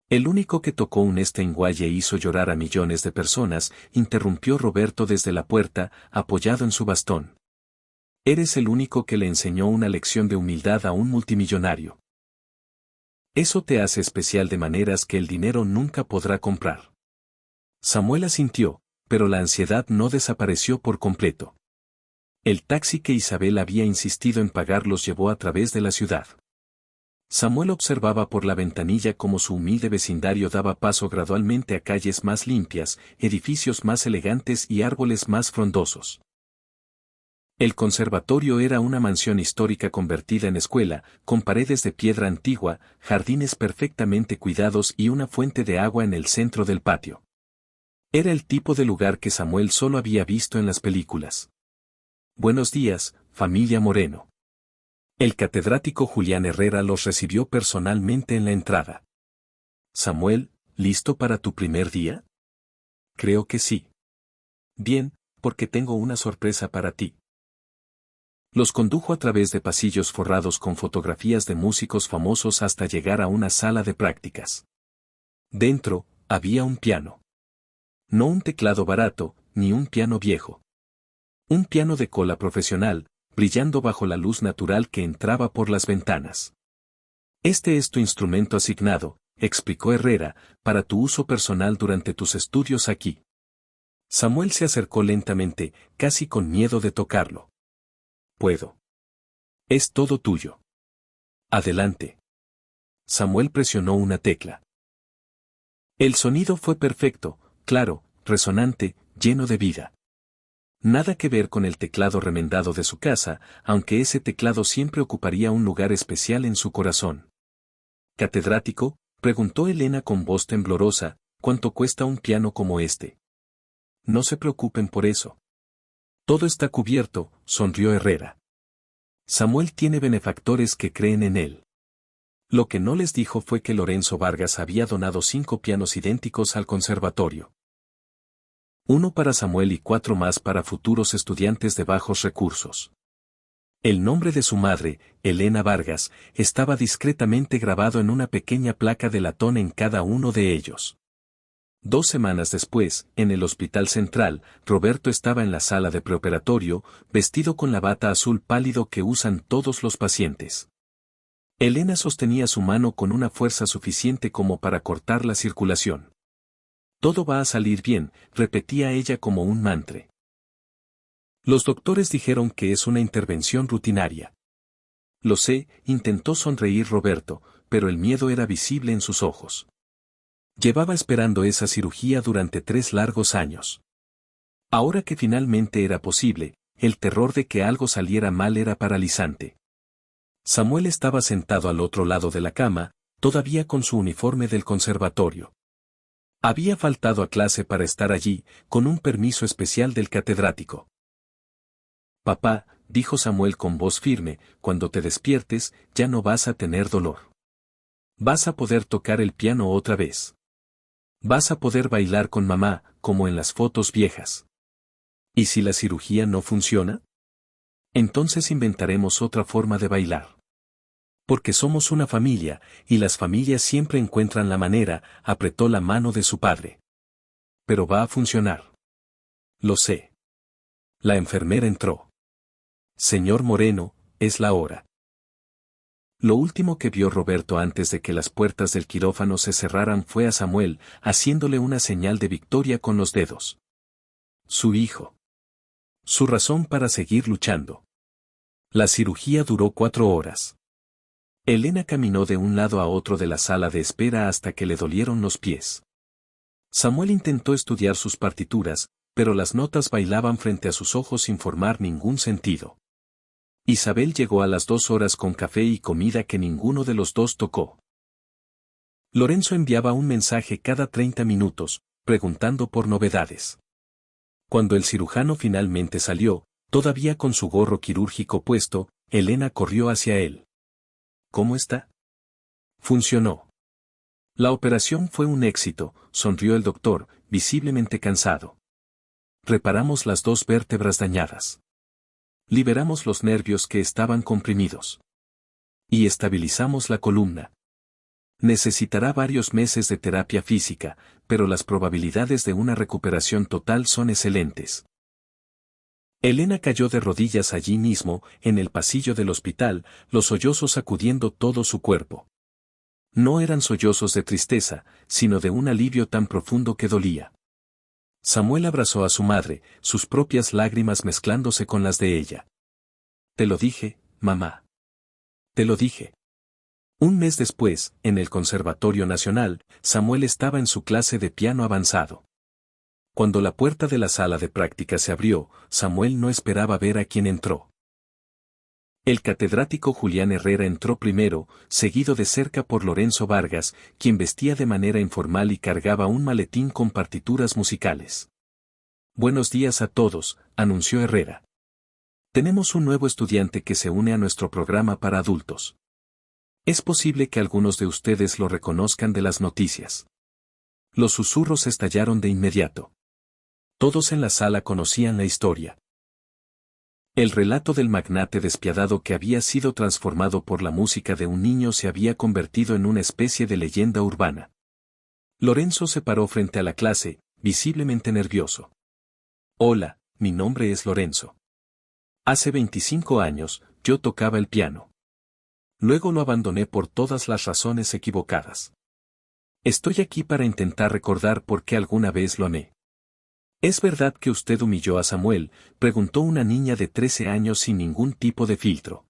El único que tocó un Steinway e hizo llorar a millones de personas, interrumpió Roberto desde la puerta, apoyado en su bastón. Eres el único que le enseñó una lección de humildad a un multimillonario. Eso te hace especial de maneras que el dinero nunca podrá comprar. Samuel asintió, pero la ansiedad no desapareció por completo. El taxi que Isabel había insistido en pagar los llevó a través de la ciudad. Samuel observaba por la ventanilla cómo su humilde vecindario daba paso gradualmente a calles más limpias, edificios más elegantes y árboles más frondosos. El conservatorio era una mansión histórica convertida en escuela, con paredes de piedra antigua, jardines perfectamente cuidados y una fuente de agua en el centro del patio. Era el tipo de lugar que Samuel solo había visto en las películas. Buenos días, familia Moreno. El catedrático Julián Herrera los recibió personalmente en la entrada. Samuel, ¿listo para tu primer día? Creo que sí. Bien, porque tengo una sorpresa para ti. Los condujo a través de pasillos forrados con fotografías de músicos famosos hasta llegar a una sala de prácticas. Dentro, había un piano. No un teclado barato, ni un piano viejo. Un piano de cola profesional, brillando bajo la luz natural que entraba por las ventanas. Este es tu instrumento asignado, explicó Herrera, para tu uso personal durante tus estudios aquí. Samuel se acercó lentamente, casi con miedo de tocarlo. Puedo. Es todo tuyo. Adelante. Samuel presionó una tecla. El sonido fue perfecto, claro, resonante, lleno de vida. Nada que ver con el teclado remendado de su casa, aunque ese teclado siempre ocuparía un lugar especial en su corazón. Catedrático, preguntó Elena con voz temblorosa, ¿cuánto cuesta un piano como este? No se preocupen por eso. Todo está cubierto, sonrió Herrera. Samuel tiene benefactores que creen en él. Lo que no les dijo fue que Lorenzo Vargas había donado 5 pianos idénticos al conservatorio. Uno para Samuel y 4 más para futuros estudiantes de bajos recursos. El nombre de su madre, Elena Vargas, estaba discretamente grabado en una pequeña placa de latón en cada uno de ellos. 2 semanas después, en el Hospital Central, Roberto estaba en la sala de preoperatorio, vestido con la bata azul pálido que usan todos los pacientes. Elena sostenía su mano con una fuerza suficiente como para cortar la circulación. Todo va a salir bien, repetía ella como un mantra. Los doctores dijeron que es una intervención rutinaria. Lo sé, intentó sonreír Roberto, pero el miedo era visible en sus ojos. Llevaba esperando esa cirugía durante 3 largos años. Ahora que finalmente era posible, el terror de que algo saliera mal era paralizante. Samuel estaba sentado al otro lado de la cama, todavía con su uniforme del conservatorio. Había faltado a clase para estar allí, con un permiso especial del catedrático. Papá, dijo Samuel con voz firme, cuando te despiertes, ya no vas a tener dolor. Vas a poder tocar el piano otra vez. Vas a poder bailar con mamá, como en las fotos viejas. ¿Y si la cirugía no funciona? Entonces inventaremos otra forma de bailar. Porque somos una familia, y las familias siempre encuentran la manera, apretó la mano de su padre. Pero va a funcionar. Lo sé. La enfermera entró. Señor Moreno, es la hora. Lo último que vio Roberto antes de que las puertas del quirófano se cerraran fue a Samuel, haciéndole una señal de victoria con los dedos. Su hijo. Su razón para seguir luchando. La cirugía duró 4 horas. Elena caminó de un lado a otro de la sala de espera hasta que le dolieron los pies. Samuel intentó estudiar sus partituras, pero las notas bailaban frente a sus ojos sin formar ningún sentido. Isabel llegó a las 2 horas con café y comida que ninguno de los dos tocó. Lorenzo enviaba un mensaje cada 30 minutos, preguntando por novedades. Cuando el cirujano finalmente salió, todavía con su gorro quirúrgico puesto, Elena corrió hacia él. ¿Cómo está? Funcionó. La operación fue un éxito, sonrió el doctor, visiblemente cansado. Reparamos las 2 vértebras dañadas. Liberamos los nervios que estaban comprimidos. Y estabilizamos la columna. Necesitará varios meses de terapia física, pero las probabilidades de una recuperación total son excelentes. Elena cayó de rodillas allí mismo, en el pasillo del hospital, los sollozos sacudiendo todo su cuerpo. No eran sollozos de tristeza, sino de un alivio tan profundo que dolía. Samuel abrazó a su madre, sus propias lágrimas mezclándose con las de ella. Te lo dije, mamá. Te lo dije. Un mes después, en el Conservatorio Nacional, Samuel estaba en su clase de piano avanzado. Cuando la puerta de la sala de práctica se abrió, Samuel no esperaba ver a quién entró. El catedrático Julián Herrera entró primero, seguido de cerca por Lorenzo Vargas, quien vestía de manera informal y cargaba un maletín con partituras musicales. Buenos días a todos, anunció Herrera. Tenemos un nuevo estudiante que se une a nuestro programa para adultos. Es posible que algunos de ustedes lo reconozcan de las noticias. Los susurros estallaron de inmediato. Todos en la sala conocían la historia. El relato del magnate despiadado que había sido transformado por la música de un niño se había convertido en una especie de leyenda urbana. Lorenzo se paró frente a la clase, visiblemente nervioso. Hola, mi nombre es Lorenzo. Hace 25 años, yo tocaba el piano. Luego lo abandoné por todas las razones equivocadas. Estoy aquí para intentar recordar por qué alguna vez lo amé. ¿Es verdad que usted humilló a Samuel?, preguntó una niña de 13 años sin ningún tipo de filtro.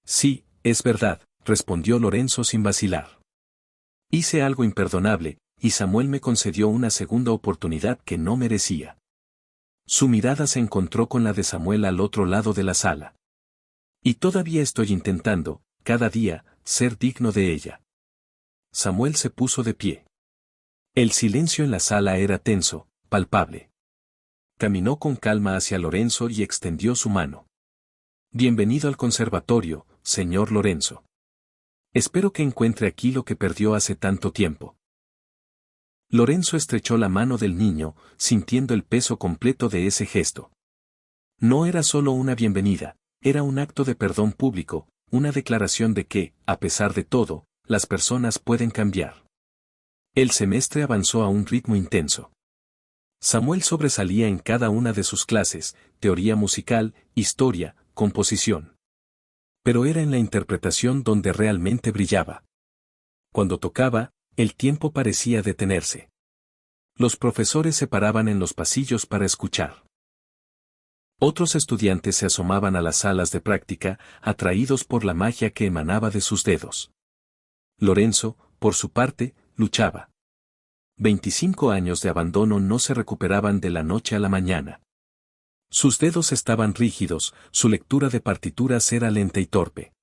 Sí, es verdad, respondió Lorenzo sin vacilar. Hice algo imperdonable, y Samuel me concedió una segunda oportunidad que no merecía. Su mirada se encontró con la de Samuel al otro lado de la sala. Y todavía estoy intentando, cada día, ser digno de ella. Samuel se puso de pie. El silencio en la sala era tenso, palpable. Caminó con calma hacia Lorenzo y extendió su mano. Bienvenido al conservatorio, señor Lorenzo. Espero que encuentre aquí lo que perdió hace tanto tiempo. Lorenzo estrechó la mano del niño, sintiendo el peso completo de ese gesto. No era solo una bienvenida, Era un acto de perdón público, una declaración de que, a pesar de todo, las personas pueden cambiar. El semestre avanzó a un ritmo intenso. Samuel sobresalía en cada una de sus clases, teoría musical, historia, composición. Pero era en la interpretación donde realmente brillaba. Cuando tocaba, el tiempo parecía detenerse. Los profesores se paraban en los pasillos para escuchar. Otros estudiantes se asomaban a las salas de práctica, atraídos por la magia que emanaba de sus dedos. Lorenzo, por su parte, luchaba. 25 años de abandono no se recuperaban de la noche a la mañana. Sus dedos estaban rígidos, su lectura de partituras era lenta y torpe.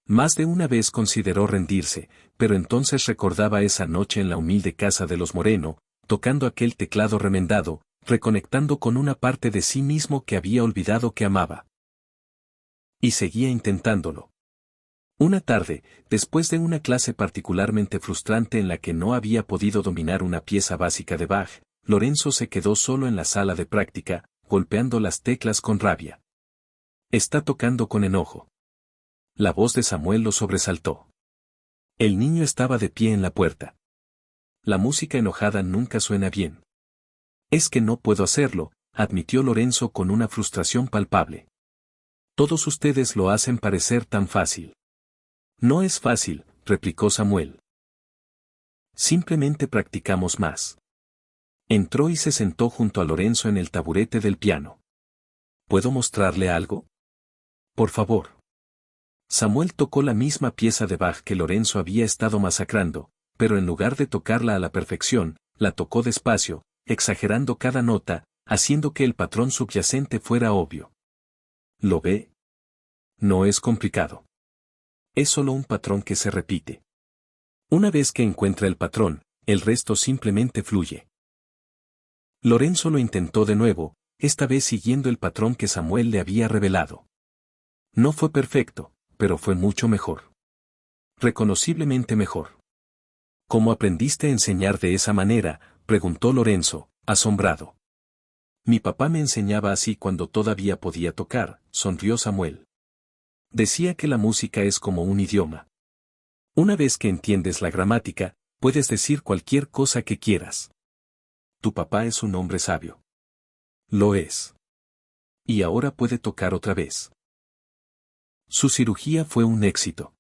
Más de una vez consideró rendirse, pero entonces recordaba esa noche en la humilde casa de los Moreno, tocando aquel teclado remendado, reconectando con una parte de sí mismo que había olvidado que amaba. Y seguía intentándolo. Una tarde, después de una clase particularmente frustrante en la que no había podido dominar una pieza básica de Bach, Lorenzo se quedó solo en la sala de práctica, golpeando las teclas con rabia. Está tocando con enojo. La voz de Samuel lo sobresaltó. El niño estaba de pie en la puerta. La música enojada nunca suena bien. Es que no puedo hacerlo, admitió Lorenzo con una frustración palpable. Todos ustedes lo hacen parecer tan fácil. No es fácil, replicó Samuel. Simplemente practicamos más. Entró y se sentó junto a Lorenzo en el taburete del piano. ¿Puedo mostrarle algo? Por favor. Samuel tocó la misma pieza de Bach que Lorenzo había estado masacrando, pero en lugar de tocarla a la perfección, la tocó despacio, exagerando cada nota, haciendo que el patrón subyacente fuera obvio. ¿Lo ve? No es complicado. Es solo un patrón que se repite. Una vez que encuentra el patrón, el resto simplemente fluye. Lorenzo lo intentó de nuevo, esta vez siguiendo el patrón que Samuel le había revelado. No fue perfecto, pero fue mucho mejor. Reconociblemente mejor. ¿Cómo aprendiste a enseñar de esa manera?, preguntó Lorenzo, asombrado. Mi papá me enseñaba así cuando todavía podía tocar, sonrió Samuel. Decía que la música es como un idioma. Una vez que entiendes la gramática, puedes decir cualquier cosa que quieras. Tu papá es un hombre sabio. Lo es. Y ahora puede tocar otra vez. Su cirugía fue un éxito.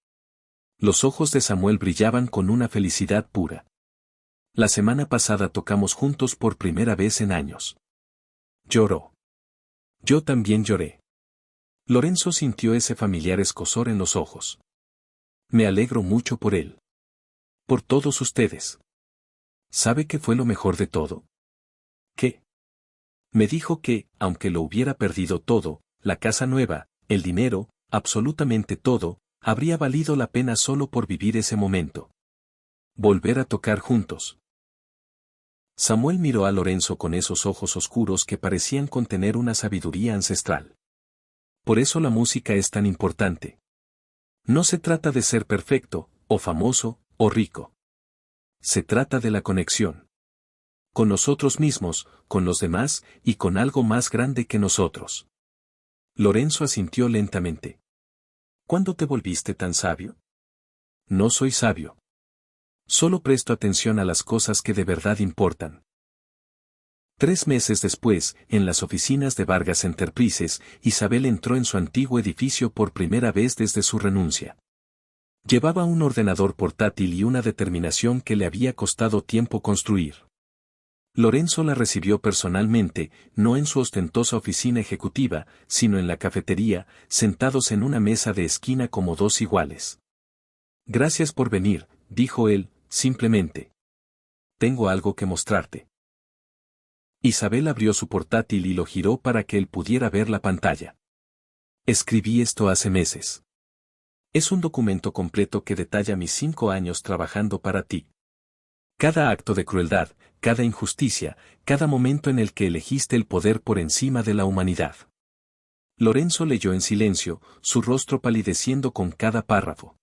Los ojos de Samuel brillaban con una felicidad pura. La semana pasada tocamos juntos por primera vez en años. Lloró. Yo también lloré. Lorenzo sintió ese familiar escozor en los ojos. Me alegro mucho por él. Por todos ustedes. ¿Sabe qué fue lo mejor de todo? ¿Qué? Me dijo que, aunque lo hubiera perdido todo, la casa nueva, el dinero, absolutamente todo, habría valido la pena solo por vivir ese momento. Volver a tocar juntos. Samuel miró a Lorenzo con esos ojos oscuros que parecían contener una sabiduría ancestral. Por eso la música es tan importante. No se trata de ser perfecto, o famoso, o rico. Se trata de la conexión. Con nosotros mismos, con los demás, y con algo más grande que nosotros. Lorenzo asintió lentamente. ¿Cuándo te volviste tan sabio? No soy sabio. Solo presto atención a las cosas que de verdad importan. 3 meses después, en las oficinas de Vargas Enterprises, Isabel entró en su antiguo edificio por primera vez desde su renuncia. Llevaba un ordenador portátil y una determinación que le había costado tiempo construir. Lorenzo la recibió personalmente, no en su ostentosa oficina ejecutiva, sino en la cafetería, sentados en una mesa de esquina como dos iguales. Gracias por venir, dijo él, simplemente. Tengo algo que mostrarte. Isabel abrió su portátil y lo giró para que él pudiera ver la pantalla. Escribí esto hace meses. Es un documento completo que detalla mis 5 años trabajando para ti. Cada acto de crueldad, cada injusticia, cada momento en el que elegiste el poder por encima de la humanidad. Lorenzo leyó en silencio, su rostro palideciendo con cada párrafo.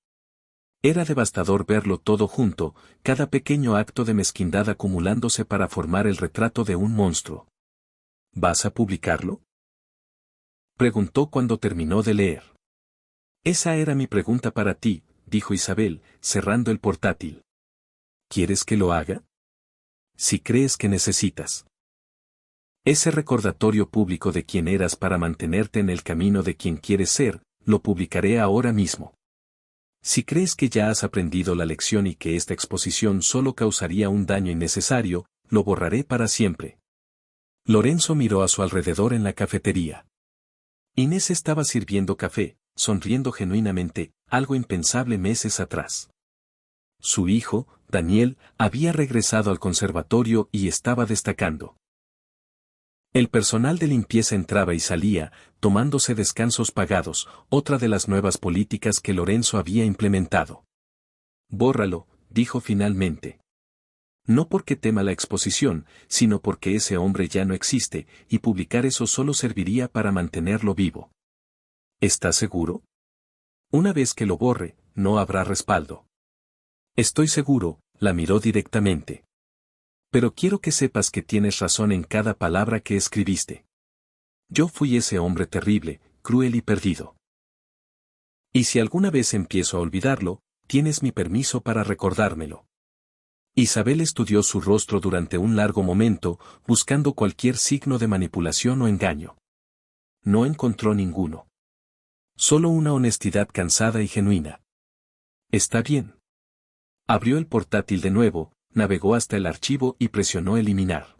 Era devastador verlo todo junto, cada pequeño acto de mezquindad acumulándose para formar el retrato de un monstruo. ¿Vas a publicarlo? Preguntó cuando terminó de leer. Esa era mi pregunta para ti, dijo Isabel, cerrando el portátil. ¿Quieres que lo haga? Si crees que necesitas ese recordatorio público de quién eras para mantenerte en el camino de quien quieres ser, lo publicaré ahora mismo. Si crees que ya has aprendido la lección y que esta exposición solo causaría un daño innecesario, lo borraré para siempre. Lorenzo miró a su alrededor en la cafetería. Inés estaba sirviendo café, sonriendo genuinamente, algo impensable meses atrás. Su hijo, Daniel, había regresado al conservatorio y estaba destacando. El personal de limpieza entraba y salía, tomándose descansos pagados, otra de las nuevas políticas que Lorenzo había implementado. Bórralo, dijo finalmente. No porque tema la exposición, sino porque ese hombre ya no existe, y publicar eso solo serviría para mantenerlo vivo. ¿Estás seguro? Una vez que lo borre, no habrá respaldo. Estoy seguro, la miró directamente. Pero quiero que sepas que tienes razón en cada palabra que escribiste. Yo fui ese hombre terrible, cruel y perdido. Y si alguna vez empiezo a olvidarlo, tienes mi permiso para recordármelo. Isabel estudió su rostro durante un largo momento, buscando cualquier signo de manipulación o engaño. No encontró ninguno. Solo una honestidad cansada y genuina. Está bien. Abrió el portátil de nuevo, navegó hasta el archivo y presionó eliminar.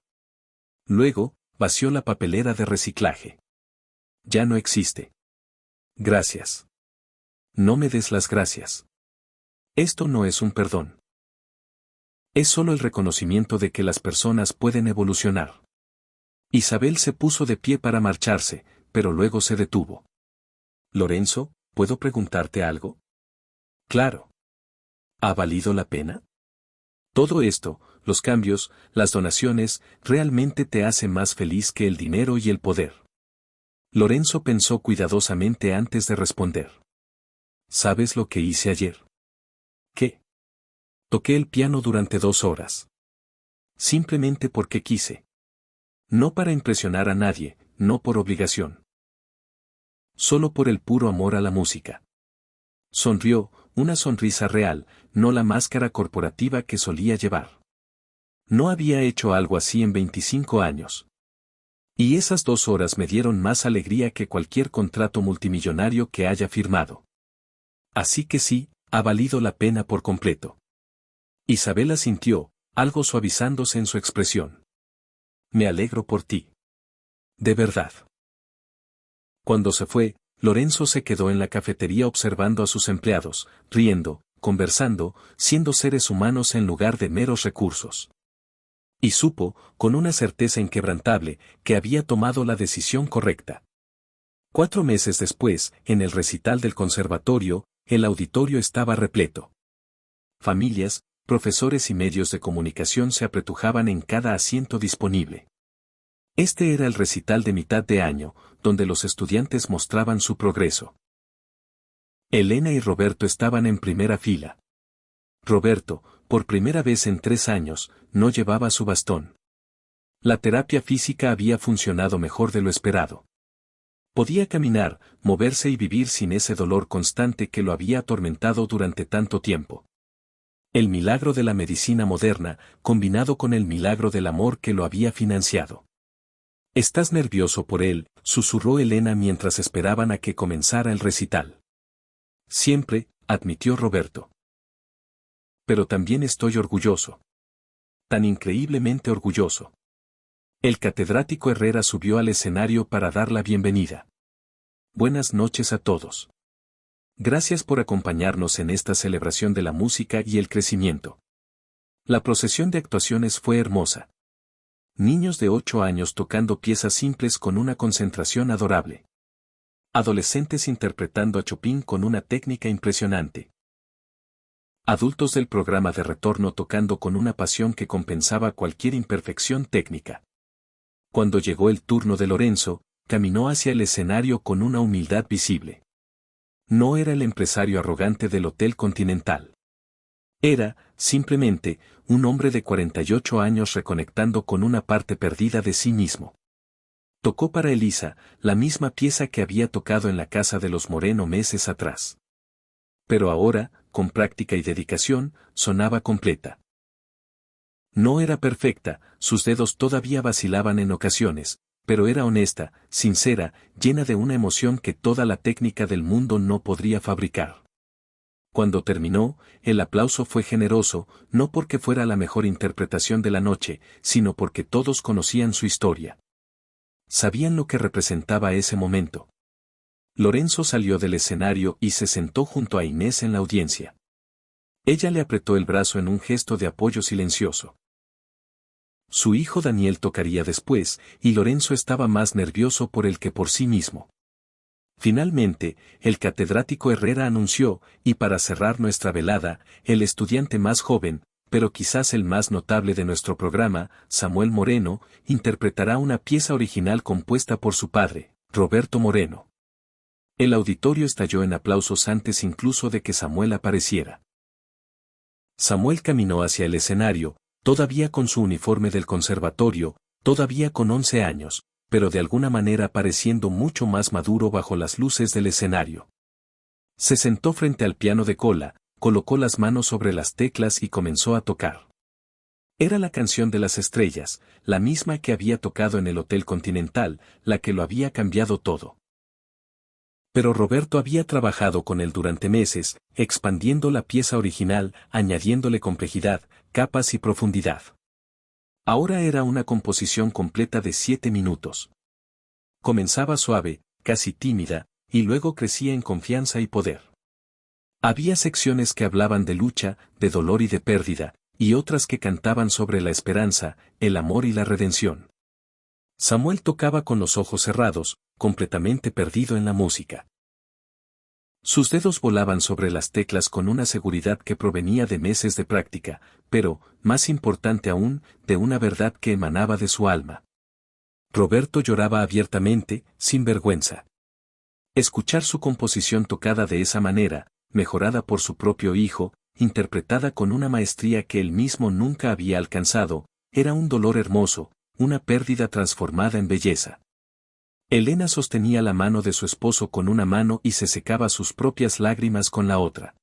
Luego, vació la papelera de reciclaje. Ya no existe. Gracias. No me des las gracias. Esto no es un perdón. Es solo el reconocimiento de que las personas pueden evolucionar. Isabel se puso de pie para marcharse, pero luego se detuvo. Lorenzo, ¿puedo preguntarte algo? Claro. ¿Ha valido la pena? Todo esto, los cambios, las donaciones, realmente te hace más feliz que el dinero y el poder. Lorenzo pensó cuidadosamente antes de responder. ¿Sabes lo que hice ayer? ¿Qué? Toqué el piano durante 2 horas. Simplemente porque quise. No para impresionar a nadie, no por obligación. Solo por el puro amor a la música. Sonrió, una sonrisa real, no la máscara corporativa que solía llevar. No había hecho algo así en 25 años. Y esas 2 horas me dieron más alegría que cualquier contrato multimillonario que haya firmado. Así que sí, ha valido la pena por completo. Isabela sintió, algo suavizándose en su expresión. Me alegro por ti. De verdad. Cuando se fue, Lorenzo se quedó en la cafetería observando a sus empleados, riendo, conversando, siendo seres humanos en lugar de meros recursos. Y supo, con una certeza inquebrantable, que había tomado la decisión correcta. 4 meses después, en el recital del conservatorio, el auditorio estaba repleto. Familias, profesores y medios de comunicación se apretujaban en cada asiento disponible. Este era el recital de mitad de año, donde los estudiantes mostraban su progreso. Elena y Roberto estaban en primera fila. Roberto, por primera vez en 3 años, no llevaba su bastón. La terapia física había funcionado mejor de lo esperado. Podía caminar, moverse y vivir sin ese dolor constante que lo había atormentado durante tanto tiempo. El milagro de la medicina moderna, combinado con el milagro del amor que lo había financiado. «¿Estás nervioso por él?», susurró Elena mientras esperaban a que comenzara el recital. «Siempre», admitió Roberto. «Pero también estoy orgulloso. Tan increíblemente orgulloso». El catedrático Herrera subió al escenario para dar la bienvenida. «Buenas noches a todos. Gracias por acompañarnos en esta celebración de la música y el crecimiento. La procesión de actuaciones fue hermosa. Niños de 8 años tocando piezas simples con una concentración adorable. Adolescentes interpretando a Chopin con una técnica impresionante. Adultos del programa de retorno tocando con una pasión que compensaba cualquier imperfección técnica. Cuando llegó el turno de Lorenzo, caminó hacia el escenario con una humildad visible. No era el empresario arrogante del Hotel Continental. Era, simplemente, un hombre de 48 años reconectando con una parte perdida de sí mismo. Tocó para Elisa, la misma pieza que había tocado en la casa de los Moreno meses atrás. Pero ahora, con práctica y dedicación, sonaba completa. No era perfecta, sus dedos todavía vacilaban en ocasiones, pero era honesta, sincera, llena de una emoción que toda la técnica del mundo no podría fabricar. Cuando terminó, el aplauso fue generoso, no porque fuera la mejor interpretación de la noche, sino porque todos conocían su historia. Sabían lo que representaba ese momento. Lorenzo salió del escenario y se sentó junto a Inés en la audiencia. Ella le apretó el brazo en un gesto de apoyo silencioso. Su hijo Daniel tocaría después, y Lorenzo estaba más nervioso por él que por sí mismo. Finalmente, el catedrático Herrera anunció, y para cerrar nuestra velada, el estudiante más joven, pero quizás el más notable de nuestro programa, Samuel Moreno, interpretará una pieza original compuesta por su padre, Roberto Moreno. El auditorio estalló en aplausos antes incluso de que Samuel apareciera. Samuel caminó hacia el escenario, todavía con su uniforme del conservatorio, todavía con 11 años, pero de alguna manera pareciendo mucho más maduro bajo las luces del escenario. Se sentó frente al piano de cola, colocó las manos sobre las teclas y comenzó a tocar. Era la canción de las estrellas, la misma que había tocado en el Hotel Continental, la que lo había cambiado todo. Pero Roberto había trabajado con él durante meses, expandiendo la pieza original, añadiéndole complejidad, capas y profundidad. Ahora era una composición completa de 7 minutos. Comenzaba suave, casi tímida, y luego crecía en confianza y poder. Había secciones que hablaban de lucha, de dolor y de pérdida, y otras que cantaban sobre la esperanza, el amor y la redención. Samuel tocaba con los ojos cerrados, completamente perdido en la música. Sus dedos volaban sobre las teclas con una seguridad que provenía de meses de práctica, pero, más importante aún, de una verdad que emanaba de su alma. Roberto lloraba abiertamente, sin vergüenza. Escuchar su composición tocada de esa manera, mejorada por su propio hijo, interpretada con una maestría que él mismo nunca había alcanzado, era un dolor hermoso, una pérdida transformada en belleza. Elena sostenía la mano de su esposo con una mano y se secaba sus propias lágrimas con la otra.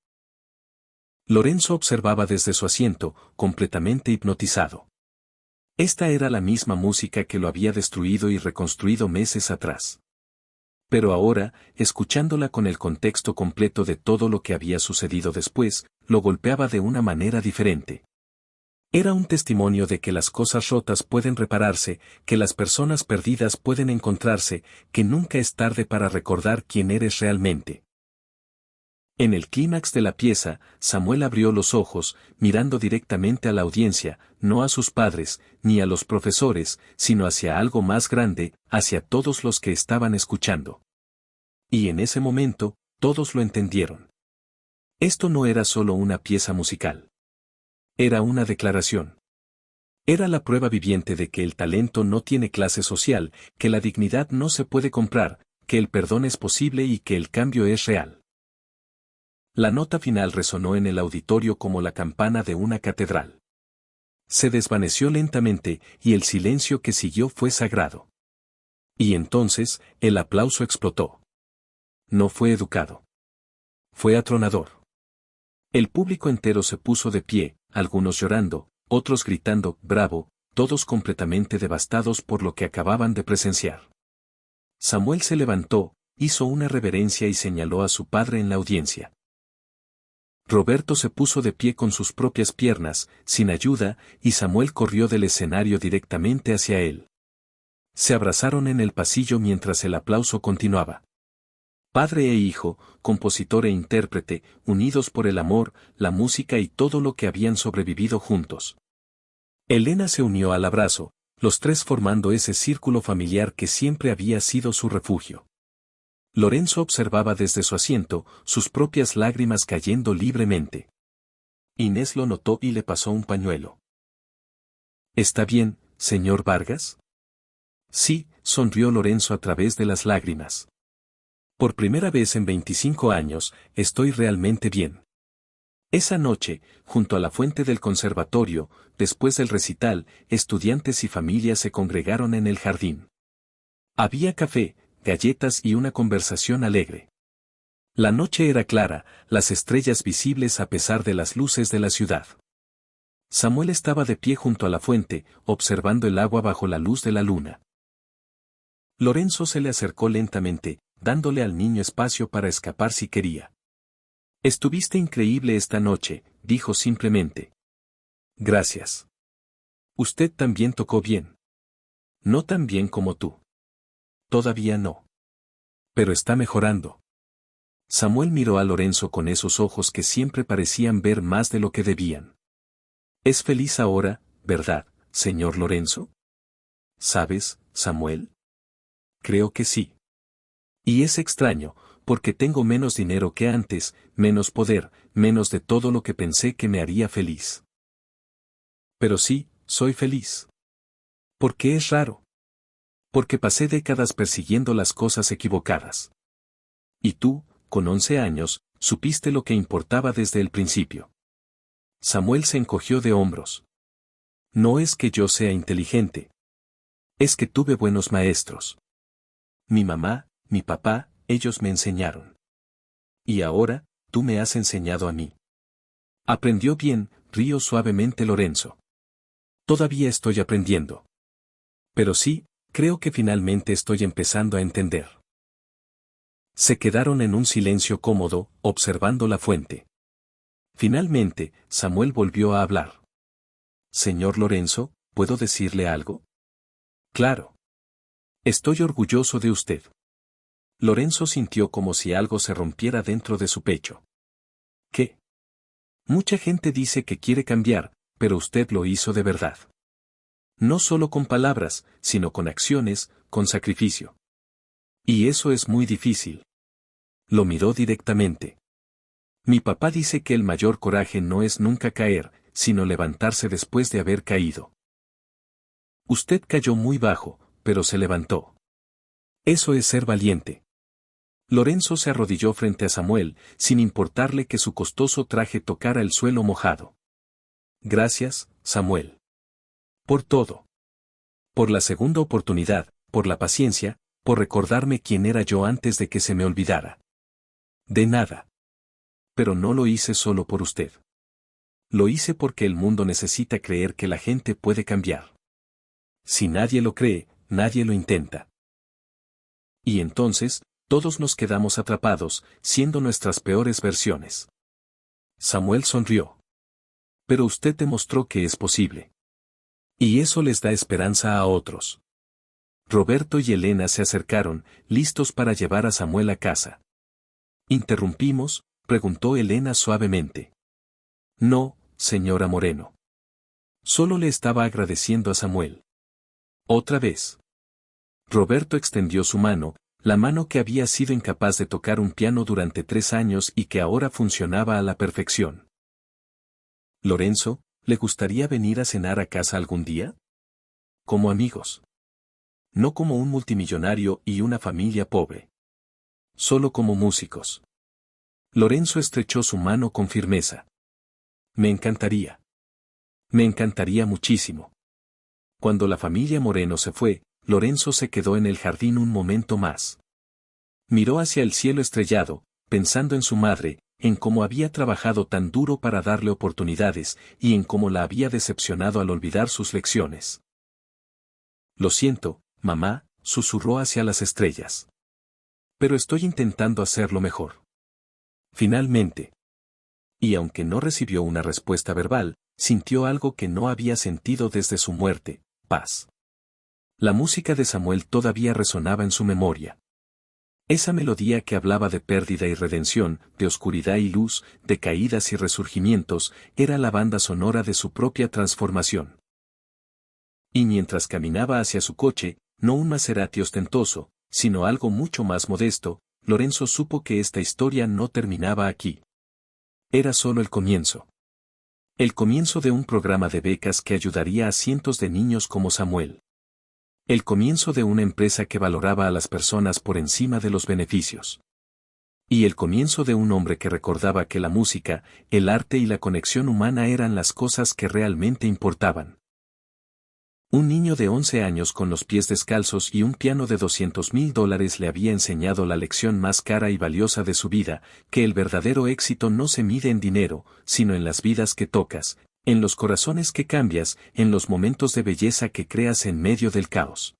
Lorenzo observaba desde su asiento, completamente hipnotizado. Esta era la misma música que lo había destruido y reconstruido meses atrás. Pero ahora, escuchándola con el contexto completo de todo lo que había sucedido después, lo golpeaba de una manera diferente. Era un testimonio de que las cosas rotas pueden repararse, que las personas perdidas pueden encontrarse, que nunca es tarde para recordar quién eres realmente. En el clímax de la pieza, Samuel abrió los ojos, mirando directamente a la audiencia, no a sus padres, ni a los profesores, sino hacia algo más grande, hacia todos los que estaban escuchando. Y en ese momento, todos lo entendieron. Esto no era solo una pieza musical. Era una declaración. Era la prueba viviente de que el talento no tiene clase social, que la dignidad no se puede comprar, que el perdón es posible y que el cambio es real. La nota final resonó en el auditorio como la campana de una catedral. Se desvaneció lentamente y el silencio que siguió fue sagrado. Y entonces, el aplauso explotó. No fue educado. Fue atronador. El público entero se puso de pie, algunos llorando, otros gritando, bravo, todos completamente devastados por lo que acababan de presenciar. Samuel se levantó, hizo una reverencia y señaló a su padre en la audiencia. Roberto se puso de pie con sus propias piernas, sin ayuda, y Samuel corrió del escenario directamente hacia él. Se abrazaron en el pasillo mientras el aplauso continuaba. Padre e hijo, compositor e intérprete, unidos por el amor, la música y todo lo que habían sobrevivido juntos. Elena se unió al abrazo, los tres formando ese círculo familiar que siempre había sido su refugio. Lorenzo observaba desde su asiento, sus propias lágrimas cayendo libremente. Inés lo notó y le pasó un pañuelo. ¿Está bien, señor Vargas? Sí, sonrió Lorenzo a través de las lágrimas. Por primera vez en 25 años, estoy realmente bien. Esa noche, junto a la fuente del conservatorio, después del recital, estudiantes y familias se congregaron en el jardín. Había café, galletas y una conversación alegre. La noche era clara, las estrellas visibles a pesar de las luces de la ciudad. Samuel estaba de pie junto a la fuente, observando el agua bajo la luz de la luna. Lorenzo se le acercó lentamente, dándole al niño espacio para escapar si quería. Estuviste increíble esta noche, dijo simplemente. Gracias. Usted también tocó bien. No tan bien como tú. Todavía no. Pero está mejorando. Samuel miró a Lorenzo con esos ojos que siempre parecían ver más de lo que debían. ¿Es feliz ahora, verdad, señor Lorenzo? ¿Sabes, Samuel? Creo que sí. Y es extraño, porque tengo menos dinero que antes, menos poder, menos de todo lo que pensé que me haría feliz. Pero sí, soy feliz. ¿Por qué es raro? Porque pasé décadas persiguiendo las cosas equivocadas. Y tú, con 11 años, supiste lo que importaba desde el principio. Samuel se encogió de hombros. No es que yo sea inteligente. Es que tuve buenos maestros. Mi mamá, mi papá, ellos me enseñaron. Y ahora, tú me has enseñado a mí. Aprendió bien, rió suavemente Lorenzo. Todavía estoy aprendiendo. Pero sí, creo que finalmente estoy empezando a entender. Se quedaron en un silencio cómodo, observando la fuente. Finalmente, Samuel volvió a hablar. Señor Lorenzo, ¿puedo decirle algo? Claro. Estoy orgulloso de usted. Lorenzo sintió como si algo se rompiera dentro de su pecho. ¿Qué? Mucha gente dice que quiere cambiar, pero usted lo hizo de verdad. No solo con palabras, sino con acciones, con sacrificio. Y eso es muy difícil. Lo miró directamente. Mi papá dice que el mayor coraje no es nunca caer, sino levantarse después de haber caído. Usted cayó muy bajo, pero se levantó. Eso es ser valiente. Lorenzo se arrodilló frente a Samuel, sin importarle que su costoso traje tocara el suelo mojado. Gracias, Samuel. Por todo. Por la segunda oportunidad, por la paciencia, por recordarme quién era yo antes de que se me olvidara. De nada. Pero no lo hice solo por usted. Lo hice porque el mundo necesita creer que la gente puede cambiar. Si nadie lo cree, nadie lo intenta. Y entonces, todos nos quedamos atrapados, siendo nuestras peores versiones. Samuel sonrió. Pero usted demostró que es posible. Y eso les da esperanza a otros. Roberto y Elena se acercaron, listos para llevar a Samuel a casa. ¿Interrumpimos?, preguntó Elena suavemente. No, señora Moreno. Solo le estaba agradeciendo a Samuel. Otra vez. Roberto extendió su mano, la mano que había sido incapaz de tocar un piano durante 3 años y que ahora funcionaba a la perfección. Lorenzo, ¿le gustaría venir a cenar a casa algún día? Como amigos. No como un multimillonario y una familia pobre. Solo como músicos. Lorenzo estrechó su mano con firmeza. Me encantaría. Me encantaría muchísimo. Cuando la familia Moreno se fue, Lorenzo se quedó en el jardín un momento más. Miró hacia el cielo estrellado, pensando en su madre, en cómo había trabajado tan duro para darle oportunidades, y en cómo la había decepcionado al olvidar sus lecciones. Lo siento, mamá, susurró hacia las estrellas. Pero estoy intentando hacerlo mejor. Finalmente. Y aunque no recibió una respuesta verbal, sintió algo que no había sentido desde su muerte, paz. La música de Samuel todavía resonaba en su memoria. Esa melodía que hablaba de pérdida y redención, de oscuridad y luz, de caídas y resurgimientos, era la banda sonora de su propia transformación. Y mientras caminaba hacia su coche, no un Maserati ostentoso, sino algo mucho más modesto, Lorenzo supo que esta historia no terminaba aquí. Era solo el comienzo. El comienzo de un programa de becas que ayudaría a cientos de niños como Samuel. El comienzo de una empresa que valoraba a las personas por encima de los beneficios. Y el comienzo de un hombre que recordaba que la música, el arte y la conexión humana eran las cosas que realmente importaban. Un niño de 11 años con los pies descalzos y un piano de $200,000 le había enseñado la lección más cara y valiosa de su vida, que el verdadero éxito no se mide en dinero, sino en las vidas que tocas, en los corazones que cambias, en los momentos de belleza que creas en medio del caos.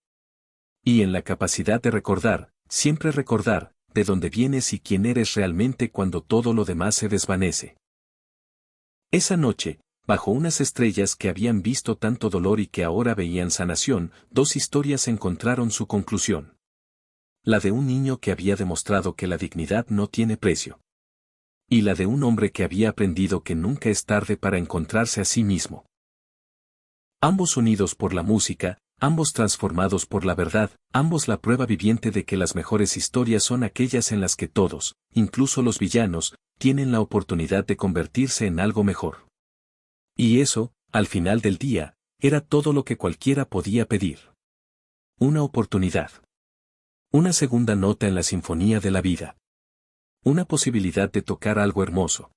Y en la capacidad de recordar, siempre recordar, de dónde vienes y quién eres realmente cuando todo lo demás se desvanece. Esa noche, bajo unas estrellas que habían visto tanto dolor y que ahora veían sanación, dos historias encontraron su conclusión. La de un niño que había demostrado que la dignidad no tiene precio. Y la de un hombre que había aprendido que nunca es tarde para encontrarse a sí mismo. Ambos unidos por la música, ambos transformados por la verdad, ambos la prueba viviente de que las mejores historias son aquellas en las que todos, incluso los villanos, tienen la oportunidad de convertirse en algo mejor. Y eso, al final del día, era todo lo que cualquiera podía pedir. Una oportunidad. Una segunda nota en la sinfonía de la vida. Una posibilidad de tocar algo hermoso.